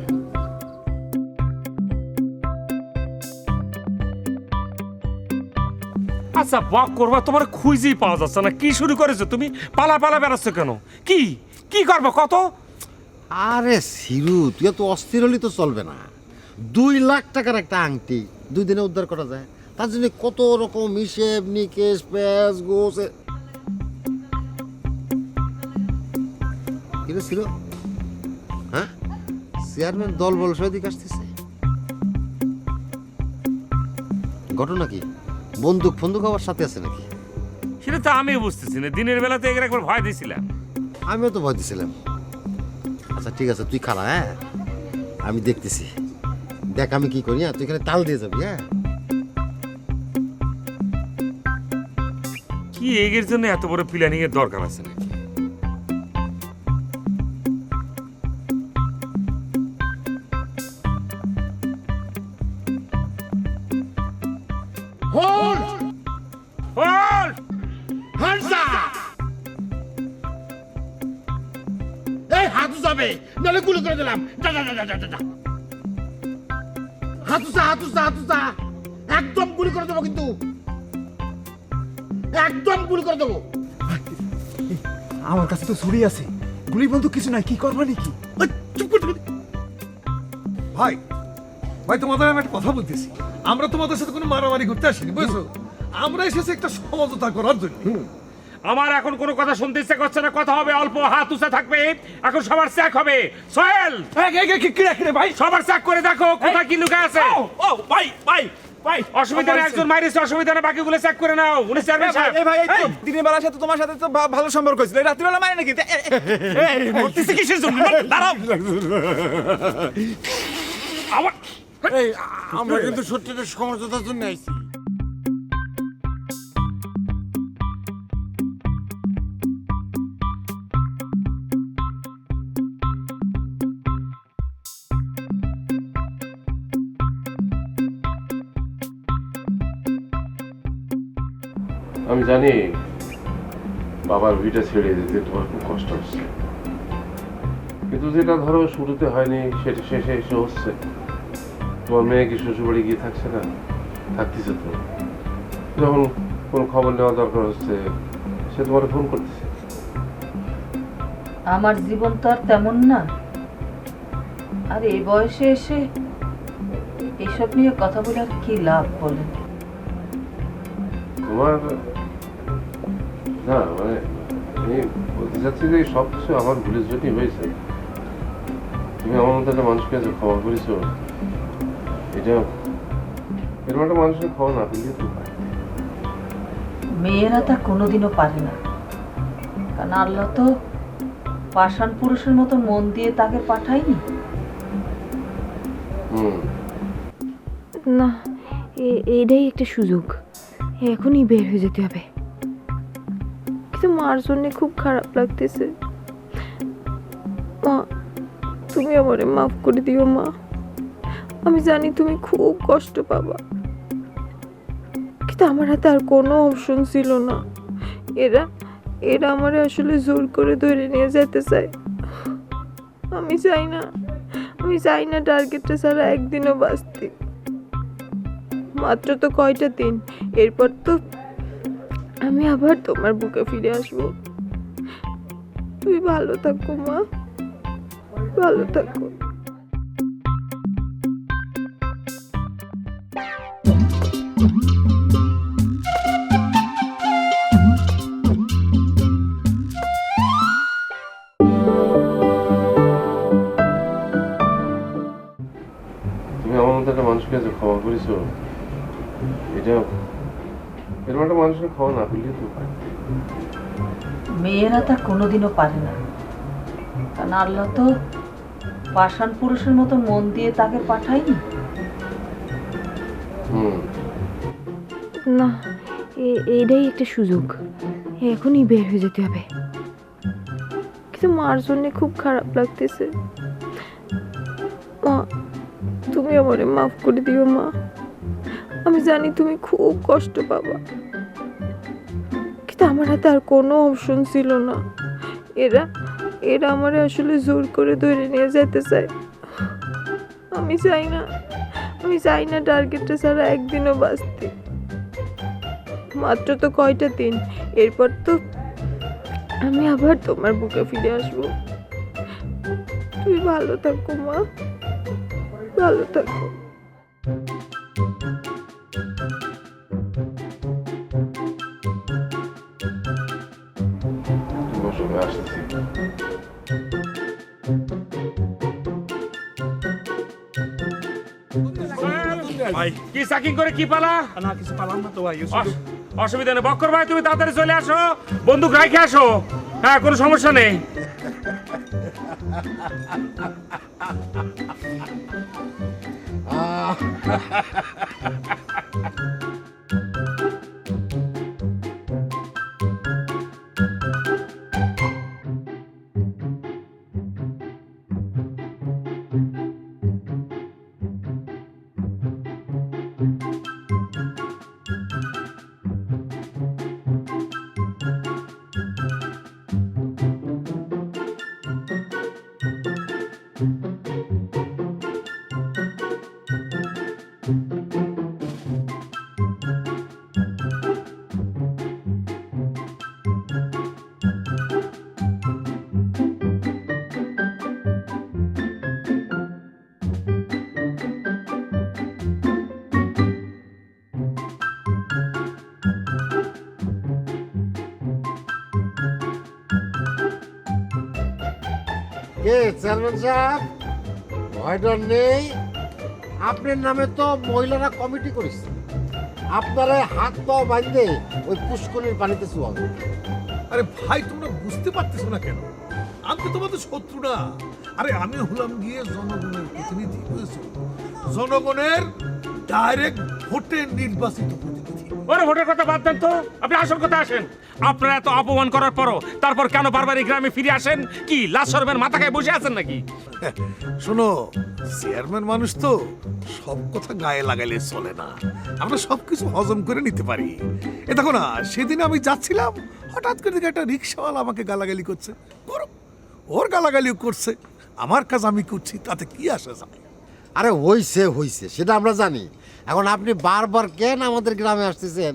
আচ্ছা বক করবা, তোমার খুঁজেই পাওয়া যাচ্ছে না। কি শুরু করেছো তুমি? পালা পালা বেড়াচ্ছ কেন? কি কি করবো কত? আরে সিরু, তুই এত অস্থির হলি তো চলবে না। 2 লাখ টাকার একটা আংটি 2 দিনে উদ্ধার করা যায়? তার জন্য কত রকম হিসেব নিকেশ প্যাঁচ গোস। কি রে সিরু, হ্যাঁ চেয়ারম্যান দল বল সদিক আসতেছে? ঘটনা কি? বন্দুক ফন্দুক আবার সাথে আছে নাকি? সেটা তো আমিও বুঝতেছি না। দিনের বেলাতে এগুলো একবার ভয় দিয়েছিলাম। আমিও তো ভয় দিছিলাম। আচ্ছা ঠিক আছে, তুই খালা, হ্যাঁ আমি দেখতেছি। দেখ আমি কি করি, হ্যাঁ তুই এখানে তাল দিয়ে যাবি। হ্যাঁ কি এগের জন্য এত বড় প্ল্যানিং এর দরকার আছে নাকি? Hold hold! Hands up! এই হাত যাবে নালে গুলি করে দিলাম। যা যা যা যা যা। হাতুসা হাতুসা হাতুসা, একদম গুলি করে দেবো, কিন্তু একদম গুলি করে দেবো। আমার কাছে তো ছুরি আছে, গুলি বন্দুক কিছু নাই, কি করবা নাকি? চুপ করে। ভাই ভাই, তোমাদের আমি একটা কথা বলতেছি। আমরা তোমাদের সাথে কোনো মারামারি করতে আসিনি, বুঝছো? আমরা এসেছি একটা সমঝোতা করার জন্য। আমার এখন কোনো কথা শুনতে ইচ্ছে করছে না। কথা হবে অল্প, হাত উঁচা থাকবে। এখন সবার চেক হবে। সোহেল, ভাই সবার চেক করে দেখো কোথায় কি লুকা আছে। ও ভাই ভাই ভাই, অসুবিধা নেই, একজন মাইরেছে, অসুবিধা নেই, বাকিগুলো চেক করে নাও। উনি চেয়ারম্যান সাহেব। ভাই দিনের বেলার সাথে তোমার সাথে তো ভালো সম্পর্ক হয়েছিল, রাত্রিবেলা মানে নাকি? করতেছে কিসের জন্য? দাঁড়াও। আবার আমরা কিন্তু সত্যিটা সমঝোতার জন্য আইছি। আমি জানি বাবার ভিটা ছেড়ে দিতে তোমার খুব কষ্ট হচ্ছে, কিন্তু যেটা ধরো শুরুতে হয়নি সেটা শেষে এসে হচ্ছে। তোমার মেয়ে কি শ্বশুরবাড়ি গিয়ে থাকছে না? থাকতেছে তো। যখন কোনো খবর নেওয়া দরকার হচ্ছে সে তোমার ফোন করতেছে। আমার জীবন তো আর তেমন না। আর এই বয়সে এসে এসব নিয়ে কথা বলে আর কি লাভ বলেন? তোমার না মানে আমি বলতে চাচ্ছি যে সব কিছু আমার ভুলের জন্যই হয়েছে। তুমি আমার মতো একটা মানুষকে যে ক্ষমা করেছো, এটা এরকম একটা মানুষকে ক্ষমা না করলে তো পারে। মেয়েরা তা কোনোদিনও পারে না, কারণ আল্লাহ তো পাষাণ পুরুষের মতো মন দিয়ে তাকে পাঠায়নি। না, এটাই একটা সুযোগ, এখনই বের হয়ে যেতে হবে। কিন্তু মার জন্য খুব খারাপ লাগতেছে। মা, তুমি আমারে মাফ করে দিও মা। আমি জানি তুমি খুব কষ্ট পাবা, কিন্তু আমার হাতে আর কোনো অপশন ছিল না। এরা এরা আমারে আসলে জোর করে ধরে নিয়ে যেতে চায়। আমি চাই না টার্গেটটা ছাড়া একদিনও বাঁচতে। মাত্র তো কয়টা দিন, এরপর তো আমি আবার তোমার বুকে ফিরে আসবো। তুই ভালো থাকো মা, ভালো থাকো। তুমি আমার মতো একটা মানুষকে যে ক্ষমা করেছো, এটা এরকম একটা মানুষকে ক্ষমা না করলে তো পারে। মেয়েরা তা কোনোদিনও পারে না, কারণ আল্লাহ তো পাষাণ পুরুষের মতো মন দিয়ে তাকে পাঠায়নি। না, এটাই একটা সুযোগ, এখনই বের হয়ে যেতে হবে। কিন্তু মার জন্য খুব খারাপ লাগতেছে। মা, তুমি আমারে মাফ করে দিও মা। আমি জানি তুমি খুব কষ্ট পাবা, কিন্তু আমার হাতে আর কোনো অপশন ছিল না। এরা আমারে আসলে জোর করে ধরে নিয়ে যেতে চায়। আমি চাই না টার্গেটটা ছাড়া একদিনও বাঁচতে। মাত্র তো কয়টা দিন, এরপর তো আমি আবার তোমার বুকে ফিরে আসবো। তুই ভালো থাকো মা, ভালো থাকো। ভাই কি সাকিং করে কি পালা? না কিছু পালাম না তো ভাই। অসুবিধা নেই বক্কর ভাই, তুমি তাড়াতাড়ি চলে আসো, বন্দুক রাখে আসো। হ্যাঁ, কোনো সমস্যা নেই। কে চেয়ারম্যান সাহেব, ভয় ডর নেই। আপনার নামে তো মহিলারা কমিটি করেছে, আপনারা হাত পা বাঁধে ওই পুষ্করিণীর পানিতে চুয়াবে। আরে ভাই, তোমরা বুঝতে পারতেছো না কেন? আমি তো তোমাদের শত্রু না। আরে আমি হলাম গিয়ে জনগণের প্রতিনিধি, বুঝেছো? জনগণের ডাইরেক্ট ভোটে নির্বাচিত প্রতিনিধি। ওরে ভোটের কথা বাদ দেন তো, আপনি আসল কথা আসেন। আপনারা এত অপমান করার পরও তারপর কেন বারবার এই গ্রামে ফিরে আসেন? কি লাশ সরবেন মাথা খায় বসে আছেন নাকি? শোনো, চেয়ারম্যান মানুষ তো, সব কথা গায়ে লাগাইলে চলে না। আমরা সবকিছু হজম করে নিতে পারি। এ দেখো না, সেদিন আমি যাচ্ছিলাম, হঠাৎ করে দেখি একটা রিক্সাওয়ালা আমাকে গালাগালি করছে। করো, ওর গালাগালিও করছে, আমার কাজ আমি করছি, তাতে কি আসে যায়? আরে হইছে হইছে, সেটা আমরা জানি। এখন আপনি বারবার কেন আমাদের গ্রামে আসতেছেন,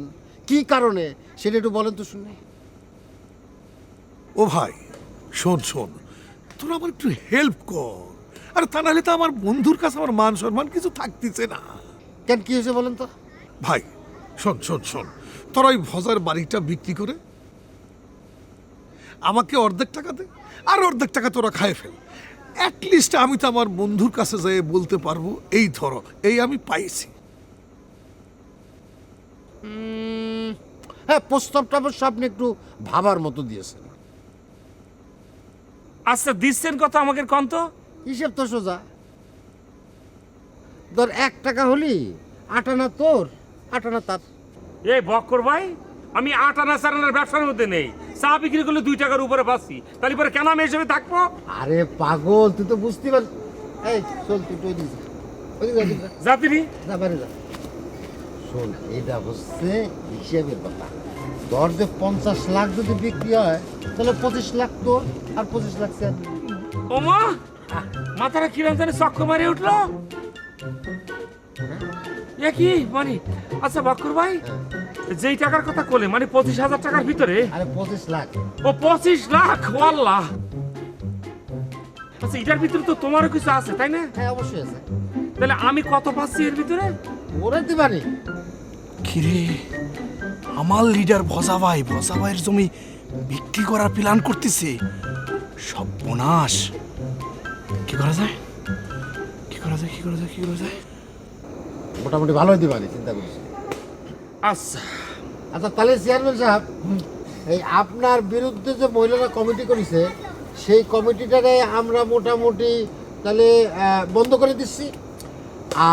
কি কারণে সেটা একটু বলেন তো শুনে। ও ভাই, শোন শোন, তোরা আমার একটু হেল্প কর। আরে তা নাহলে তো আমার বন্ধুর কাছে আমার মান সম্মান কিছু থাকতেছে না। কেন, কি হয়েছে বলেন তো? ভাই শোন শোন শোন, তোরা ওই ভজার বাড়িটা বিক্রি করে আমাকে অর্ধেক টাকা দে, আর অর্ধেক টাকা তোরা খায় ফেল। অ্যাটলিস্ট আমি তো আমার বন্ধুর কাছে যেয়ে বলতে পারবো, এই ধরো, এই আমি পাইছি। হ্যাঁ, প্রস্তাবটা অবশ্য আপনি একটু ভাবার মতো দিয়েছেন। আচ্ছা, দিচ্ছেন কত আমাকে কন তো? হিসেব তো সোজা। ধর 1 টাকা হলি 8 আনা তোর, 8 আনা তার। এই বক্কর ভাই, আমি 8 আনা 4 আনার ব্যবসার মধ্যে নেই। চা বিক্রি করলে 2 টাকার উপরে পাচ্ছি, তাহলে পরে কেন আমি হিসেবে থাকবো? আরে পাগল, তুই তো বুঝতে পার। এই চল, তুই তো ওইদিকে যা তিনি যা, বাইরে যা। শোন, এটা হচ্ছে হিসেবের কথা। ধর যে 50 লাখ যদি বিক্রি হয়, তাহলে 25 লাখ তোর আর 25 লাখ স্যার। ওমা, মাথাটা কিরম জানি চক্কর মারে উঠলো। এ কি মানে? আচ্ছা বক্কর ভাই, যেই টাকার কথা বলে মানে 25,000 টাকার ভিতরে? আরে 25 লাখ। ও 25 লাখ, আল্লাহ। আচ্ছা, এটার ভিতরে তো তোমারও কিছু আছে তাই না? হ্যাঁ, অবশ্যই আছে। তাহলে আমি কত পাচ্ছি এর ভিতরে? ওরে দিবানি। কিরে, আমার লিডার ভজা ভাইয়ের জমি বিক্রি করার প্ল্যান করতেছে। সর্বনাশ, কি করা যায়? মোটামুটি ভালোই দিবানি, চিন্তা করিস। আচ্ছা আচ্ছা, তাহলে চেয়ারম্যান সাহেব, এই আপনার বিরুদ্ধে যে মহিলারা কমিটি করেছে, সেই কমিটিটারে আমরা মোটামুটি তাহলে বন্ধ করে দিচ্ছি।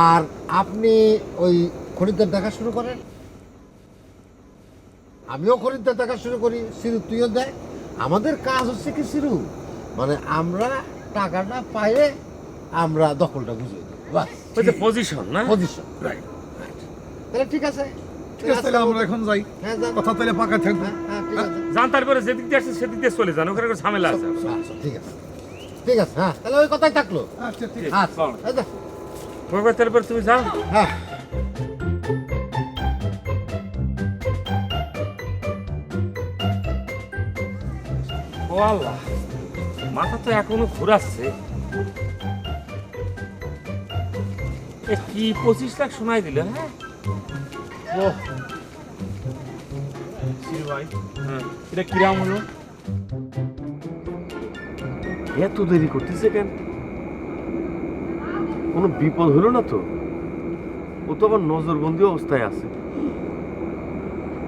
আর আপনি ওই খরিদ্দার দেখা শুরু করেন, আমিও খরিদ্দার দেখা শুরু করি, সিরু তুইও দেয়। আমাদের কাজ হচ্ছে কি সিরু, মানে আমরা টাকাটা পাইলে আমরা দখলটা বুঝে দিই, বাস। ওই যে পজিশন না? Position, right. তাহলে ঠিক আছে, ঠিক আছে, তাহলে আমরা এখন যাই। হ্যাঁ, যান। কথা তাহলে পাকা থাকবে। হ্যাঁ, ঠিক আছে। জান, তারপরে যেদিক দিয়ে আসছে সেদিক দিয়ে চলে যান, ওখানে কোনো ঝামেলা আছে। আচ্ছা, ঠিক আছে, ঠিক আছে। হ্যাঁ, তাহলে ওই কথাই থাকলো। আচ্ছা ঠিক আচ্ছা, এই যা। তারপরে তুমি যাও। হ্যাঁ। ও আল্লাহ, মাথা তো এখনো ঘুরাচ্ছে। এ কি 25 লাখ শোনাই দিল? হ্যাঁ ও শিরু ভাই, এটা কিরাম হলো? এত দেরি করতেছে কেন? কোনো বিপদ হলো না তো? ও তো আবার নজরবন্দি অবস্থায় আছে,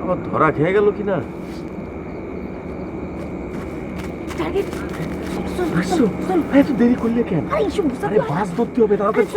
আবার ধরা খেয়ে গেল কিনা? এত দেরি করলে কেন? আরে বাস ধরতে হবে তাড়াতাড়ি।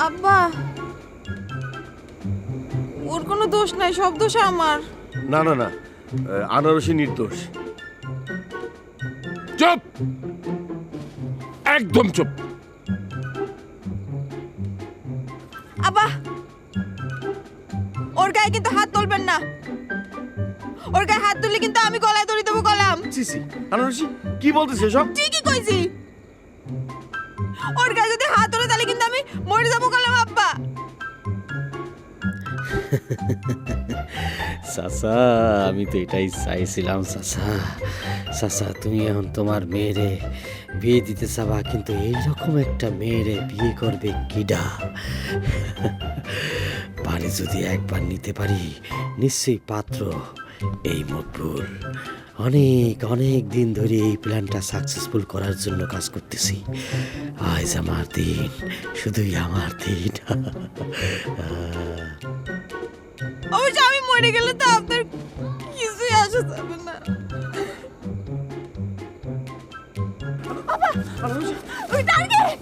আব্বা, ওর কোনো দোষ নাই, সব দোষ আমার। না না না, আনারসি নির্দোষ। চুপ, একদম চুপ। আব্বা, ওর গায়ে কিন্তু হাত তুলবেন না। ওর গায়ে হাত তুললে কিন্তু আমি গলায় দড়ি দেবো কলাম। সিসি, আনারসি কি বলতেছে সব? ঠিকই কইছি, ওর গায়ে যদি হাত তোলে তাহলে কিন্তু আমি মরে যাবো কলাম আব্বা। চাচা, আমি তো এটাই চাইছিলাম চাচা। চাচা, তুমি এখন তোমার মেয়েরে বিয়ে দিতে চাবা, কিন্তু এইরকম একটা মেয়েরে বিয়ে করবে কিডা? পারে যদি একবার নিতে পারি, নিশ্চয়ই পাত্র এই মকবুল। অনেক অনেক দিন ধরে এই প্ল্যানটা সাকসেসফুল করার জন্য কাজ করতেছি। আজ আমার দিন, শুধুই আমার দিন। অবশ্য আমি মরে গেলে তো আপনার কিছুই আসা যাবে না। ওই টার্গেট!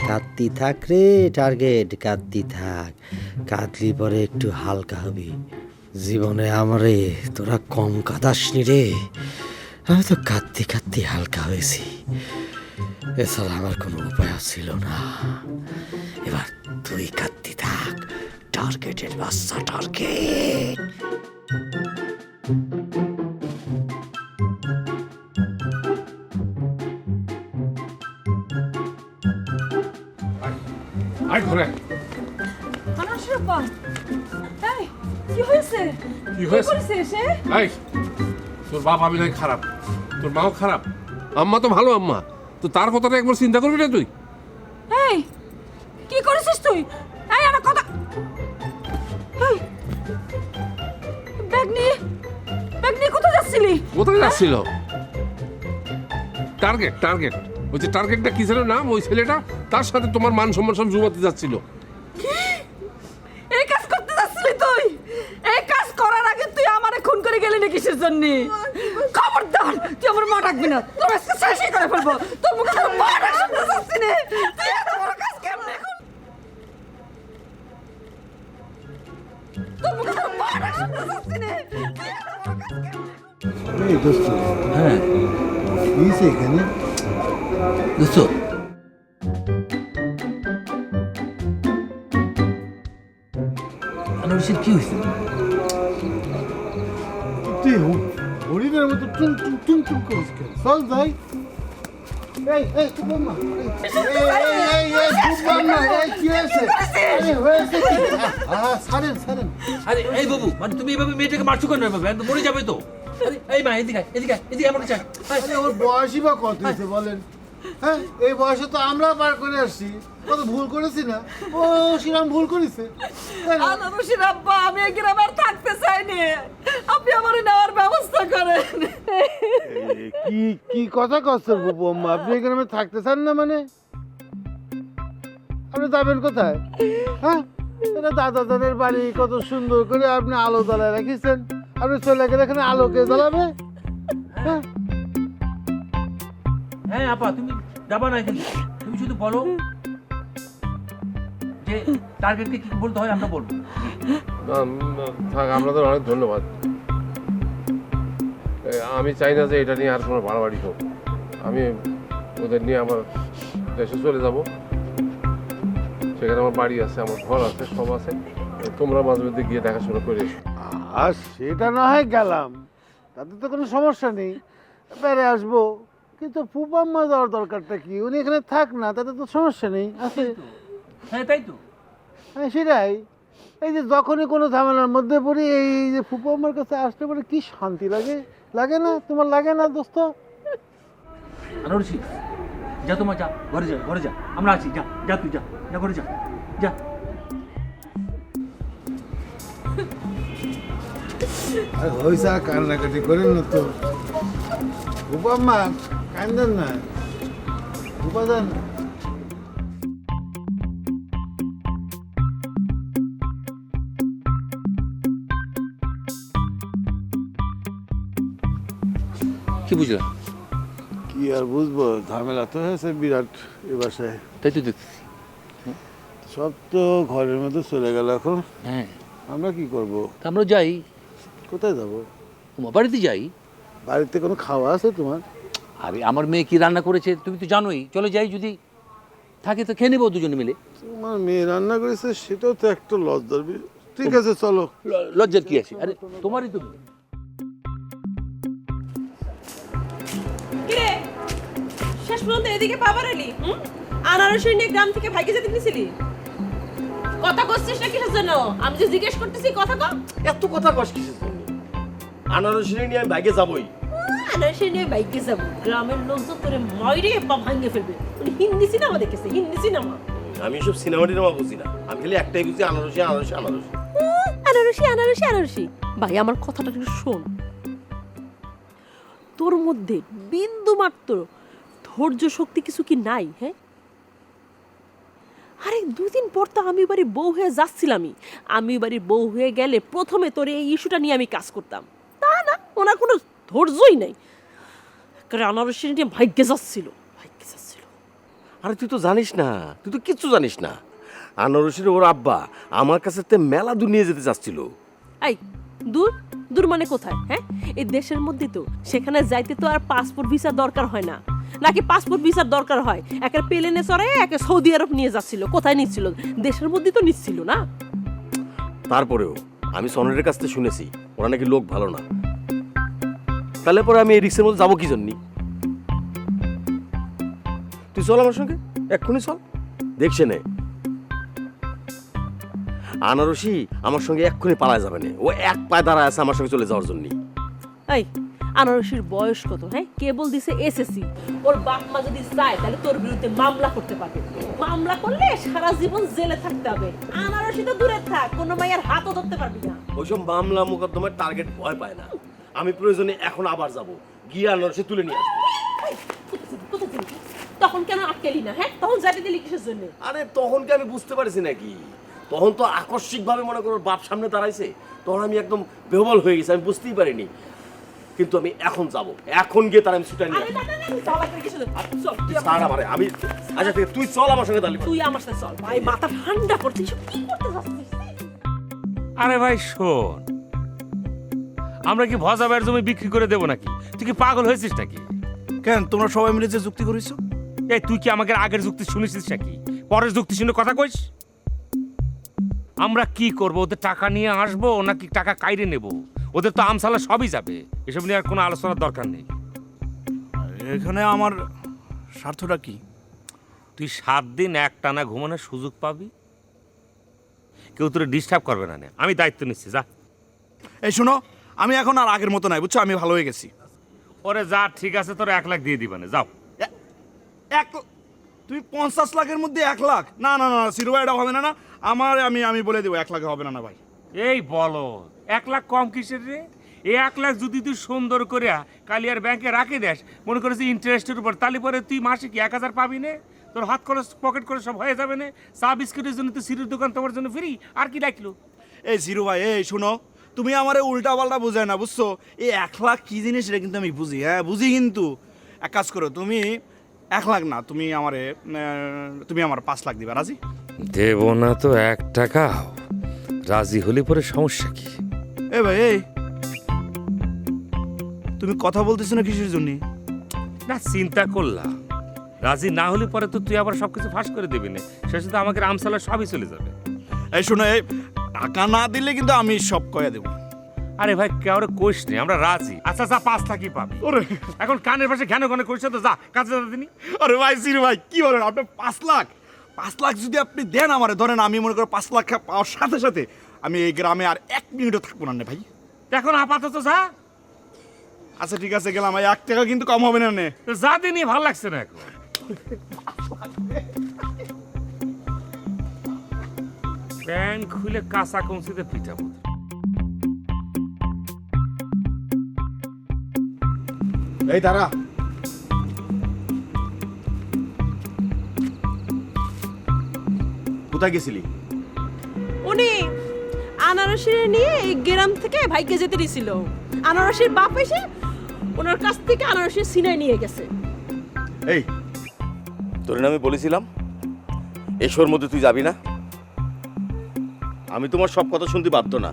কাঁদতি থাক রে টার্গেট, কাঁদতি থাক। কাঁদলি পরে একটু হালকা হবি। জীবনে আমারে তোরা কম কাঁদাসনি রে। আমি তো কাঁদতে কাঁদতে হালকা হয়েছি, এছাড়া আমার কোনো উপায় ছিল না। এবার তুই কাঁদতে থাক, টার্গেটের বাচ্চা টার্গেট। আয় ঘরে। কি হয়েছে? কি হয়েছে? করেছে সে? এই, তোর বাপ আমি নাই খারাপ, তোর মাও খারাপ, আম্মা তো ভালো আম্মা। তো তার কথাটা একবার চিন্তা করবি না তুই? এই, কি করেছিস তুই? এই, আমার কথা। এই, ব্যাগ নিয়ে কোথায় যাচ্ছিলি? কোথায় যাচ্ছিল? Target, target. ওই যে টার্গেটটা কি ছিল নাম, ওই ছেলেটা, তার সাথে তোমার মান সম্মান সব জুমাতে যাচ্ছিল। এই কাজ করতে যাচ্ছিলি তুই? এই কাজ করার আগে তুই আমারে খুন করে গেলি না কিসের জন্য? খবরদার, তুই আমার মা ডাকবি না, তোর আজকে শেষই করে ফেলবো। তোর মুখে তো মা ডাক শুনতে যাচ্ছি না। তুই এত বড় কাজ কেমনে এখন? তোর মুখে তো মা ডাক শুনতে যাচ্ছি না। তুই এত বড় কাজ কেমনে? এই দোস্ত, হ্যাঁ কি এখানে দোস্ত? আনারসির কি হয়েছে? তুই হরিণের মতো টুম টুম টুম টুম করিস কেন? চল যাই। এই তুই বল না। কি হয়েছে? হয়েছে কি? ছাড়েন। আরে এই বাবু, মানে তুমি এইভাবে মেয়েটাকে মারছো কেন? এভাবে আমি তো মরে যাবে তো। আরে এই মা, এদিকে আমাকে চাই। ওর বয়সই বা কত হয়েছে বলেন? হ্যাঁ, এই বয়সে তো আমরা পার করে আসছি, কত ভুল করেছি না? ও শ্রীরাম ভুল করেছে। আনারসির আব্বা, আমি এই গ্রামে আর থাকতে চাইনি, আপনি আমার নেওয়ার ব্যবস্থা করেন। কি কথা করছেন বৌমা? আপনি এই গ্রামে থাকতে চান না মানে? আপনি যাবেন কোথায়? হ্যাঁ, এটা দাদাদের বাড়ি, কত সুন্দর করে আপনি আলো জ্বালায় রাখিছেন। আপনি চলে গেলে এখানে আলোকে জ্বালাবে? হ্যাঁ, হ্যাঁ আপা, তুমি যাবা না, কিন্তু তুমি শুধু বলো। যে টার্গেটকে কি বলতে হয় আমরা বলবো। থাক, আপনাদের অনেক ধন্যবাদ। আমি চাই না যে এটা নিয়ে আর কোনো বাড়াবাড়ি হোক। আমি ওদের নিয়ে আমার দেশে চলে যাব, সেখানে আমার বাড়ি আছে, আমার ঘর আছে, সব আছে। তোমরা মাঝে মধ্যে গিয়ে দেখাশোনা করে এসো। আর সেটা না হয় গেলাম, তাতে তো কোনো সমস্যা নেই, বেড়ে আসবো। কিন্তু ফুপাম্মা যাওয়ার দরকারটা কি? উনি এখানে থাক না, তাতে তো সমস্যা নেই, আছে। হ্যাঁ তাই তো। হ্যাঁ সেটাই। এই যে যখনই কোনো ঝামেলার মধ্যে পড়ি, এই যে ফুপাম্মার কাছে আসতে পারে কি শান্তি লাগে, লাগে না? তোমার লাগে না দোস্ত? আনোয়ারসি যা, তোমার যা, ঘরে যা, ঘরে যা, আমরা আছি, যা যা, তুই যা, যা ঘরে যা, যা। আর হয়েছে, আর কান্নাকাটি করেন না তো। ফুপাম্মা কান্দেন না, উপাদান। কি বুঝলা? কি আর বুঝবো, ঝামেলা তো হয়েছে বিরাট এ বাসায়। তাই তো দেখছি। সব তো ঘরের মধ্যে চলে গেল এখন। হ্যাঁ, আমরা কি করব? আমরা যাই, কোথায় যাব? তোমার বাড়িতে যাই। বাড়িতে কোনো খাওয়া আছে তোমার? আরে আমার মেয়ে কি রান্না করেছে তুমি তো জানোই, চলে যাই, যদি থাকে তো খেয়ে নেবো দুজনে মিলে। তোমার মেয়ে রান্না করেছে, সেটাও তো একটা লজ্জার বিষয়। ঠিক আছে চলো। লজ্জার কি আছে? আরে তোমারই তো। কিরে শেষ পর্যন্ত এদিকে পাবার এলি? আনারস নিয়ে গ্রাম থেকে ভাইকে যেতে নিছিলি? কথা কচ্ছিস না কিসের জন্য? আমি যে জিজ্ঞেস করতেছি কথা কম। এত কথা কস কিসের জন্য? আনারসিনী নিয়ে আমি বাইকে যাবই। আনারস নিয়ে বাইকে যাব, গ্রামের লোকজন তোরে মাইরে পা ভাঙিয়ে ফেলবে। উনি হিন্দি সিনেমা দেখেছে, হিন্দি সিনেমা। আমি সব সিনেমা টিনেমা বুঝি না, আমি খালি একটাই বুঝি, আনারসি আনারসি আনারসি। আনারসি আনারসি আনারসি। ভাই আমার কথাটা একটু শোন। তোর মধ্যে বিন্দু মাত্র ধৈর্য শক্তি কিছু কি নাই? হ্যাঁ, আরে দুদিন পর তো আমি বাড়ির বউ হয়ে যাচ্ছিলামই। আমি বাড়ির বউ হয়ে গেলে প্রথমে তোর এই ইস্যুটা নিয়ে আমি কাজ করতাম। তা না, ওনার কোনো ধৈর্যই নাই। কারণ আনারসি নিয়ে ভাগ্যে যাচ্ছিল, ভাগ্যে যাচ্ছিল। আরে তুই তো জানিস না, তুই তো কিচ্ছু জানিস না। আনারসির ওর আব্বা আমার কাছে মেলা দূর নিয়ে যেতে চাচ্ছিল। এই দূর দূর মানে কোথায়? হ্যাঁ, এই দেশের মধ্যে তো, সেখানে যাইতে তো আর পাসপোর্ট ভিসা দরকার হয় না, নাকি পাসপোর্ট ভিসার দরকার হয়? একের প্লেনে চড়ে একে সৌদি আরব নিয়ে যাচ্ছিল। কোথায় নিচ্ছিল? দেশের মধ্যে তো নিচ্ছিল না। তারপরেও আমি সনের কাছ থেকে শুনেছি ওরা নাকি লোক ভালো না। তাহলে পরে আমি এই রিক্সের মধ্যে যাবো কি জন্যে? তুই চল আমার সঙ্গে, এক্ষুনি চল, দেখছে নে। আনারসি আমার সঙ্গে এক্ষুনি পালায় যাবে না, ও এক পায়ে দাঁড়ায় আছে আমার সঙ্গে চলে যাওয়ার জন্য। এই আনারসির বয়স কত? হ্যাঁ, কেবল দিছে এসএসসি। ওর বাপ মা যদি চায় তাহলে তোর বিরুদ্ধে মামলা করতে পারবে। মামলা করলে সারা জীবন জেলে থাকতে হবে। আনারসি তো দূরে থাক, কোনো মাইয়ার হাতও ধরতে পারবি না। ওইসব মামলা মোকদ্দমার টার্গেট ভয় পায় না। আমি প্রয়োজনে এখন আবার যাব, গিয়ে আনারসি তুলে নিয়ে আসবো। কোথায় ছিলি? তখন কেন আটকেলি না? হ্যাঁ, তখন যাতে দিলি কিসের জন্য? আরে তখন কি আমি বুঝতে পারছি নাকি? তখন তো আকস্মিকভাবে মনে করো বাপ সামনে দাঁড়াইছে, তখন আমি একদম বেহবল হয়ে গেছি, আমি বুঝতেই পারিনি। কিন্তু আমি এখন যাব, এখন গিয়ে তার আমি ছুটা নিয়ে আসবো। আমি আচ্ছা ঠিক আছে, তুই চল আমার সঙ্গে তাহলে। তুই আমার সাথে চল ভাই, মাথা ঠান্ডা করছিস। কি করতে যাচ্ছিস? আরে ভাই শোন, আমরা কি ভজা ভাইয়ের জমি বিক্রি করে দেবো নাকি? তুই কি পাগল হয়েছিস নাকি? কেন তোমরা সবাই মিলে যে যুক্তি করেছো? এই তুই কি আমাকে আগের যুক্তি শুনেছিস নাকি? পরের যুক্তি শুনে কথা কইস? আমরা কি করব? ওদের টাকা নিয়ে আসবো নাকি টাকা কাইরে নেব? ওদের তো আমসালা সবই যাবে, এসব নিয়ে আর কোনো আলোচনার দরকার নেই। এখানে আমার স্বার্থটা কি? তুই 7 দিন একটানা ঘুমানোর সুযোগ পাবি, কেউ তোরে ডিস্টার্ব করবে না। আমি দায়িত্ব নিচ্ছি, যা। এই শোনো, আমি এখন আর আগের মতো নাই, বুঝছো? আমি ভালো হয়ে গেছি। ওরে যা, ঠিক আছে, তোর 1 লাখ দিয়ে দিবানে, যাও। তুমি 50 লাখের মধ্যে 1 লাখ? না না না সিরু ভাই, এটা হবে না। না আমি বলে দেবো 1 লাখে হবে না। না ভাই, এই বলো 1 লাখ কম কিসের রে? এই 1 লাখ যদি তুই সুন্দর করে কালিয়ার ব্যাংকে রাখে দেস, মনে করেছি ইন্টারেস্টের উপর, তাহলে পরে তুই মাসে কি 1000 পাবি না? তোর হাত খরচ পকেট খরচ সব হয়ে যাবে না। চা বিস্কুটের জন্য তুই সিরুর দোকান তোমার জন্য ফ্রি, আর কি লাগলো? এই সিরু ভাই, এই শোনো, তুমি আমারে উল্টা পাল্টা বোঝায় না, বুঝছো? এই 1 লাখ কি জিনিস এটা কিন্তু আমি বুঝি, হ্যাঁ বুঝি। কিন্তু এক কাজ করো, তুমি 1 লাখ না, তুমি আমার 5 লাখ দিবা, রাজি? দেব না তো 1 টাকাও, রাজি হলে পরে সমস্যা কি? এ ভাই, এই তুমি কথা বলতেছো না কিসের জন্য? না, চিন্তা করলাম রাজি না হলে পরে তো তুই আবার সবকিছু ফাঁস করে দিবি না, শেষে তো আমাকে রামসালা সবই চলে যাবে। এই শোনো, এই টাকা না দিলে কিন্তু আমি সব কয়া দেবো। আরে ভাই কাউরে কোষ নেই, আমরা রাজি। আচ্ছা যা, 5 লাখই পাবি। ওরে, এখন কানের পাশে ঘ্যানো ঘ্যানো করছে তো, যা কাজে যা দিনি। আরে ভাই সিরু ভাই, কি বলেন আপনি? 5 লাখ যদি আপনি দেন আমারে, ধরেন আমি মনে করি 5 লাখ পাওয়ার সাথে সাথে আমি এই গ্রামে আর 1 মিনিটও থাকবো না ভাই। এখন আপাতত যা। আচ্ছা ঠিক আছে, গেলাম। 1 টাকা কিন্তু কম হবে না নে। যা দিনই ভালো লাগছে না এখন। ব্যাংক খুলে কাঁচা কমছিতে পিঠাবো। এই দাঁড়া, কোথায় গেছিলি? উনি আনারসিরে নিয়ে এই গ্রাম থেকে ভাইকে যেতে দিছিল। আনারসির বাপ এসে ওনার কাছ থেকে আনারসির সিনাই নিয়ে গেছে। এই তোর আমি বলেছিলাম এসোর মধ্যে তুই যাবি না। আমি তোমার সব কথা শুনতে বাধ্য না।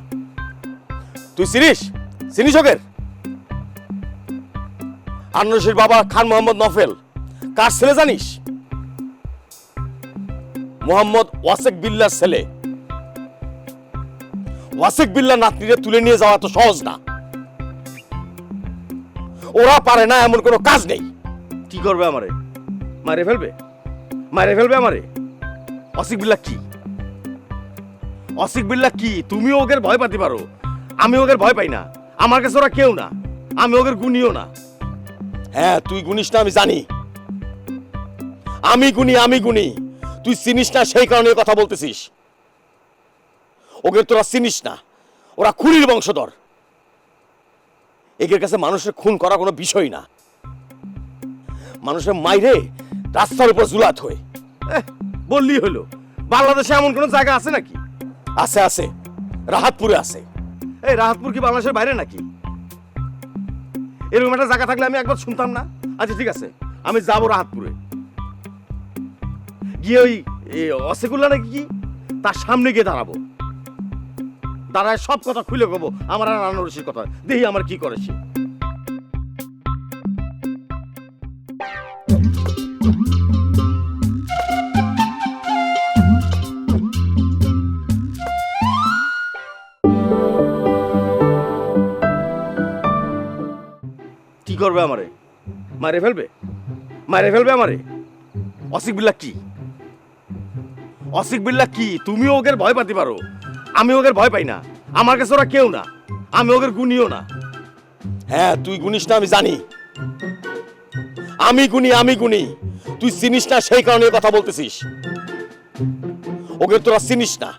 তুই চিনিস ওকে? আনারসির বাবা খান মোহাম্মদ নফেল কার ছেলে জানিস? মোহাম্মদ ওয়াসেক বিল্লার ছেলে। ওয়াসেক বিল্লার নাতনিরে তুলে নিয়ে যাওয়া তো সহজ না। ওরা পারে না এমন কোনো কাজ নেই। কি করবে আমারে? মারে ফেলবে আমারে। ওয়াসেক বিল্লা কি? তুমি ওকে ভয় পাতে পারো, আমি ওকে ভয় পাই না। আমার কাছে ওরা কেউ না, আমি ওকে গুনিও না। হ্যাঁ, তুই গুনিস না আমি জানি। আমি গুনি। তুই চিনিস না সেই কারণে কথা বলতেছিস। ওকে তোরা চিনিস না, ওরা খুনির বংশধর। এদের কাছে মানুষের খুন করা কোনো বিষয় না। মানুষের মাইরে রাস্তার উপর জুলাত হয়ে বললি হলো। বাংলাদেশে এমন কোন জায়গা আছে নাকি? আছে, রাহাতপুরে আছে। এই রাহাতপুর কি বাংলাদেশের বাইরে নাকি? এরকম একটা জায়গা থাকলে আমি একবার শুনতাম না। আচ্ছা ঠিক আছে, আমি যাবো রাহাতপুরে গিয়ে ওই অসেকুল্লা নাকি কি তার সামনে গিয়ে দাঁড়ায় সব কথা খুলে কব আমার আর আনারসির কথা। দেখি আমার কি করে সে। কি করবে আমারে? মারে ফেলবে আমারে। অসিক বিল্লা কি? তুমি ওকে ভয় পাতে পারো, আমি ওকে ভয় পাই না। আমার কাছে ওরা কেউ না, আমি ওকে গুনিও না। হ্যাঁ, তুই গুনিস না আমি জানি। আমি গুনি। তুই চিনিস না সেই কারণে কথা বলতেছিস। ওকে তোরা চিনিস না,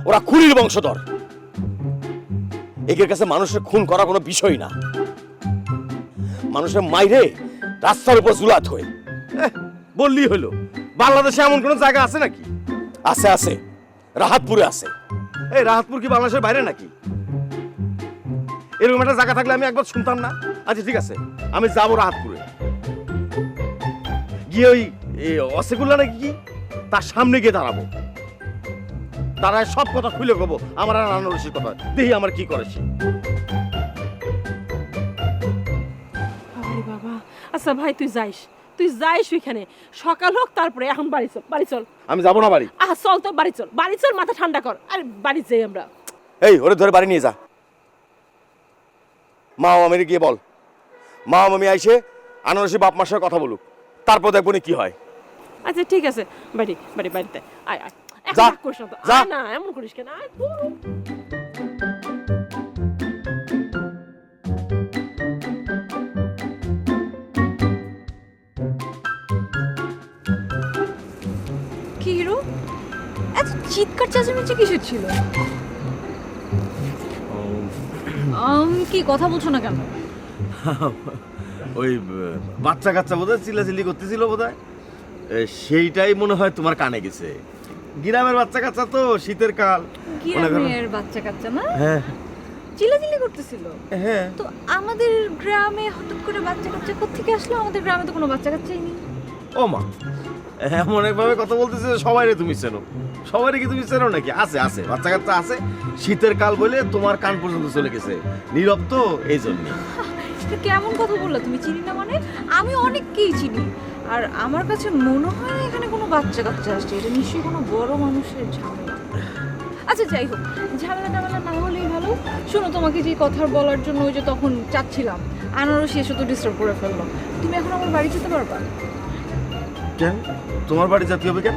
ওরা খুনির বংশধর। এদের কাছে মানুষের খুন করা কোনো বিষয় না। মানুষের মাইরে রাস্তার উপর জুলাত হয়ে বললি হলো। বাংলাদেশে এমন কোন জায়গা আছে নাকি? আছে, রাহাতপুরে আছে। এই রাহাতপুর কি বাংলাদেশের বাইরে নাকি? এরকম একটা জায়গা থাকলে আমি একবার শুনতাম না। আচ্ছা ঠিক আছে, আমি যাবো রাহাতপুরে গিয়ে ওই অসেকুল্লা নাকি কি তার সামনে গিয়ে দাঁড়ায় সব কথা খুলে কব আমার আর আনারসির কথা। দেখি আমার কি করে সে। বাবা, আচ্ছা ভাই তুই যাইস ওইখানে। সকাল হোক, তারপরে এখন বাড়ি চল। আমি যাবো না বাড়ি। চল তো, বাড়ি চল, মাথা ঠান্ডা কর। আরে বাড়ি যাই আমরা। এই ওরে ধরে বাড়ি নিয়ে যা। মা মামির গিয়ে বল, মা মামি আইসে আনারসি বাপ মার সাথে কথা বলুক, তারপর দেখবো কি হয়। আচ্ছা ঠিক আছে, বাড়িতে আয়। যা, যা। না এমন করিস কেন? আয়। কি হিরো, এত চিৎকার চেঁচামেচি কিসের ছিল? কি কথা বলছো না কেন? ওই বাচ্চা কাচ্চা বোধহয় চিল্লাচিল্লি করতেছিল বোধহয়, সেইটাই মনে হয় তোমার কানে গেছে। গ্রামের বাচ্চা কাচ্চা তো, শীতের কাল। গ্রামের বাচ্চা কাচ্চা না? হ্যাঁ, চিল্লাচিল্লি করতেছিল। হ্যাঁ। তো আমাদের গ্রামে হঠাৎ করে বাচ্চা কাচ্চা কোত্থেকে আসলো? আমাদের গ্রামে তো কোনো বাচ্চা কাচ্চাই নেই। ও মা, এমন একভাবে কথা বলতেছে যে সবাইরে তুমি চেনো। সবাইরে কি তুমি চেনো নাকি? আছে আছে, বাচ্চা কাচ্চা আছে। শীতের কাল বলে তোমার কান পর্যন্ত চলে গেছে, নীরব তো এই জন্য। এটা কেমন কথা বললা তুমি? চিনি না মানে? আমি অনেককেই চিনি, আর আমার কাছে মনে হয় না এখানে কোনো বাচ্চা কাচ্চা আসছে। এটা নিশ্চয়ই কোনো বড় মানুষের ঝামেলা। আচ্ছা যাই হোক, ঝামেলা টামেলা না হলেই ভালো। শোনো, তোমাকে যে কথা বলার জন্য ওই যে তখন চাচ্ছিলাম, আনারসি এসে তো ডিস্টার্ব করে ফেললো। তুমি এখন আমার বাড়ি যেতে পারবা? কেন তোমার বাড়ি যেতে হবে কেন?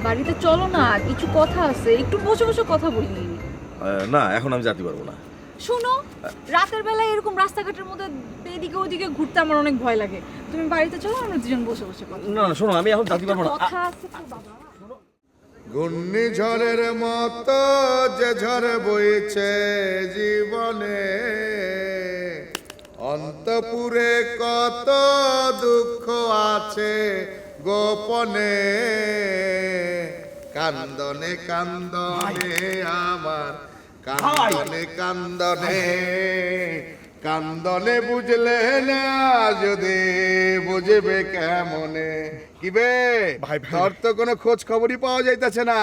বাড়িতে চলো না, কিছু কথা আছে, একটু বসে বসে কথা বলি। না, এখন আমি যেতে পারবো না। শোনো, রাতের বেলায় এরকম রাস্তাঘাটের মধ্যে এদিকে ওদিকে ঘুরতে আমার অনেক ভয় লাগে। তুমি বাড়িতে চলো, আমরা দুজন বসে বসে কথা না না, শোনো, আমি এখন যেতে পারবো না। কথা আছে তো বাবা। ঘূর্ণিঝড়ের মতো যে ঝড় বইছে জীবনে, অন্তপুরে কত দুঃখ আছে গোপনে, কান্দনে কান্দনে আমার কান্দনে কান্দনে, কান্দনে বুঝলে না যদি বুঝবে কেমনে। কি বে তোর তো কোনো খোঁজ খবরই পাওয়া যাইতেছে না।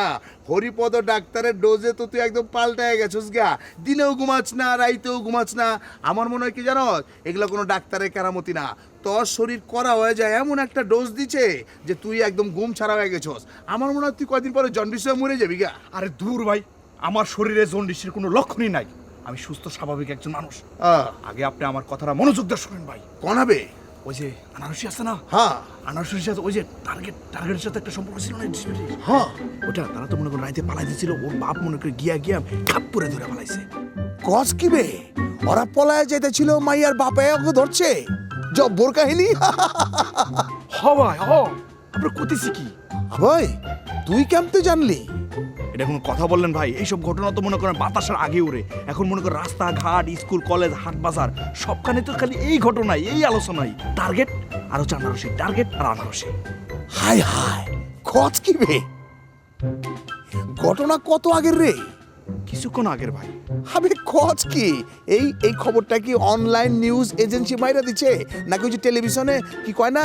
হরিপদ ডাক্তারের ডোজে তো তুই একদম পাল্টায় গেছিস গা। দিনেও ঘুমাস না, রাইতেও ঘুমাস না। আমার মনে হয় কি জানো, এগুলো কোনো ডাক্তারের কেরামতি না, তোর শরীর করা হয়ে যায় এমন একটা ডোজ দিচ্ছে যে তুই একদম ঘুম ছাড়া হয়ে গেছস। আমার মনে হয় তুই কয়দিন পরে জন্ডিস হয়ে মরে যাবি গা। আরে দূর ভাই, আমার শরীরে জন্ডিসের কোনো লক্ষণই নাই। আমি সুস্থ স্বাভাবিক একজন মানুষ। আগে আপনি আমার কথাটা মনোযোগ দিয়ে শুনেন ভাই। কোন হবে? ওই যে আনারসি আছে না, হ্যাঁ, আনারসির সাথে ওই যে টার্গেটের সাথে একটা সম্পর্ক ছিল না, হ্যাঁ, ওটা তারা তো মনে করেন রাইতে পালাই দিয়েছিল। ওর বাপ মনে করে গিয়া খাপ করে ধরে পালাইছে। কস কি বে, ওরা পলায় যেতেছিল, মাইয়ার বাপে ওকে ধরছে। জব্বর কাহিনী। হ ভাই হ, আপনার কতিছি কি ভাই, তুই কেমতে জানলি? এটা কোনো কথা বললেন ভাই? এইসব ঘটনা তো মনে করেন বাতাসের আগে উড়ে। এখন মনে করেন রাস্তাঘাট, স্কুল, কলেজ, হাট বাজার সবখানে তো খালি এই ঘটনাই, এই আলোচনাই। টার্গেট আর হচ্ছে আনারসি, টার্গেট আর আনারসি। হায় হায়, কস কি বে, ঘটনা কত আগের রে? কিছুক্ষণ আগের ভাই। আমি কস কি, এই খবরটা কি অনলাইন নিউজ এজেন্সি মাইরা দিচ্ছে নাকি ওই যে টেলিভিশনে কি কয় না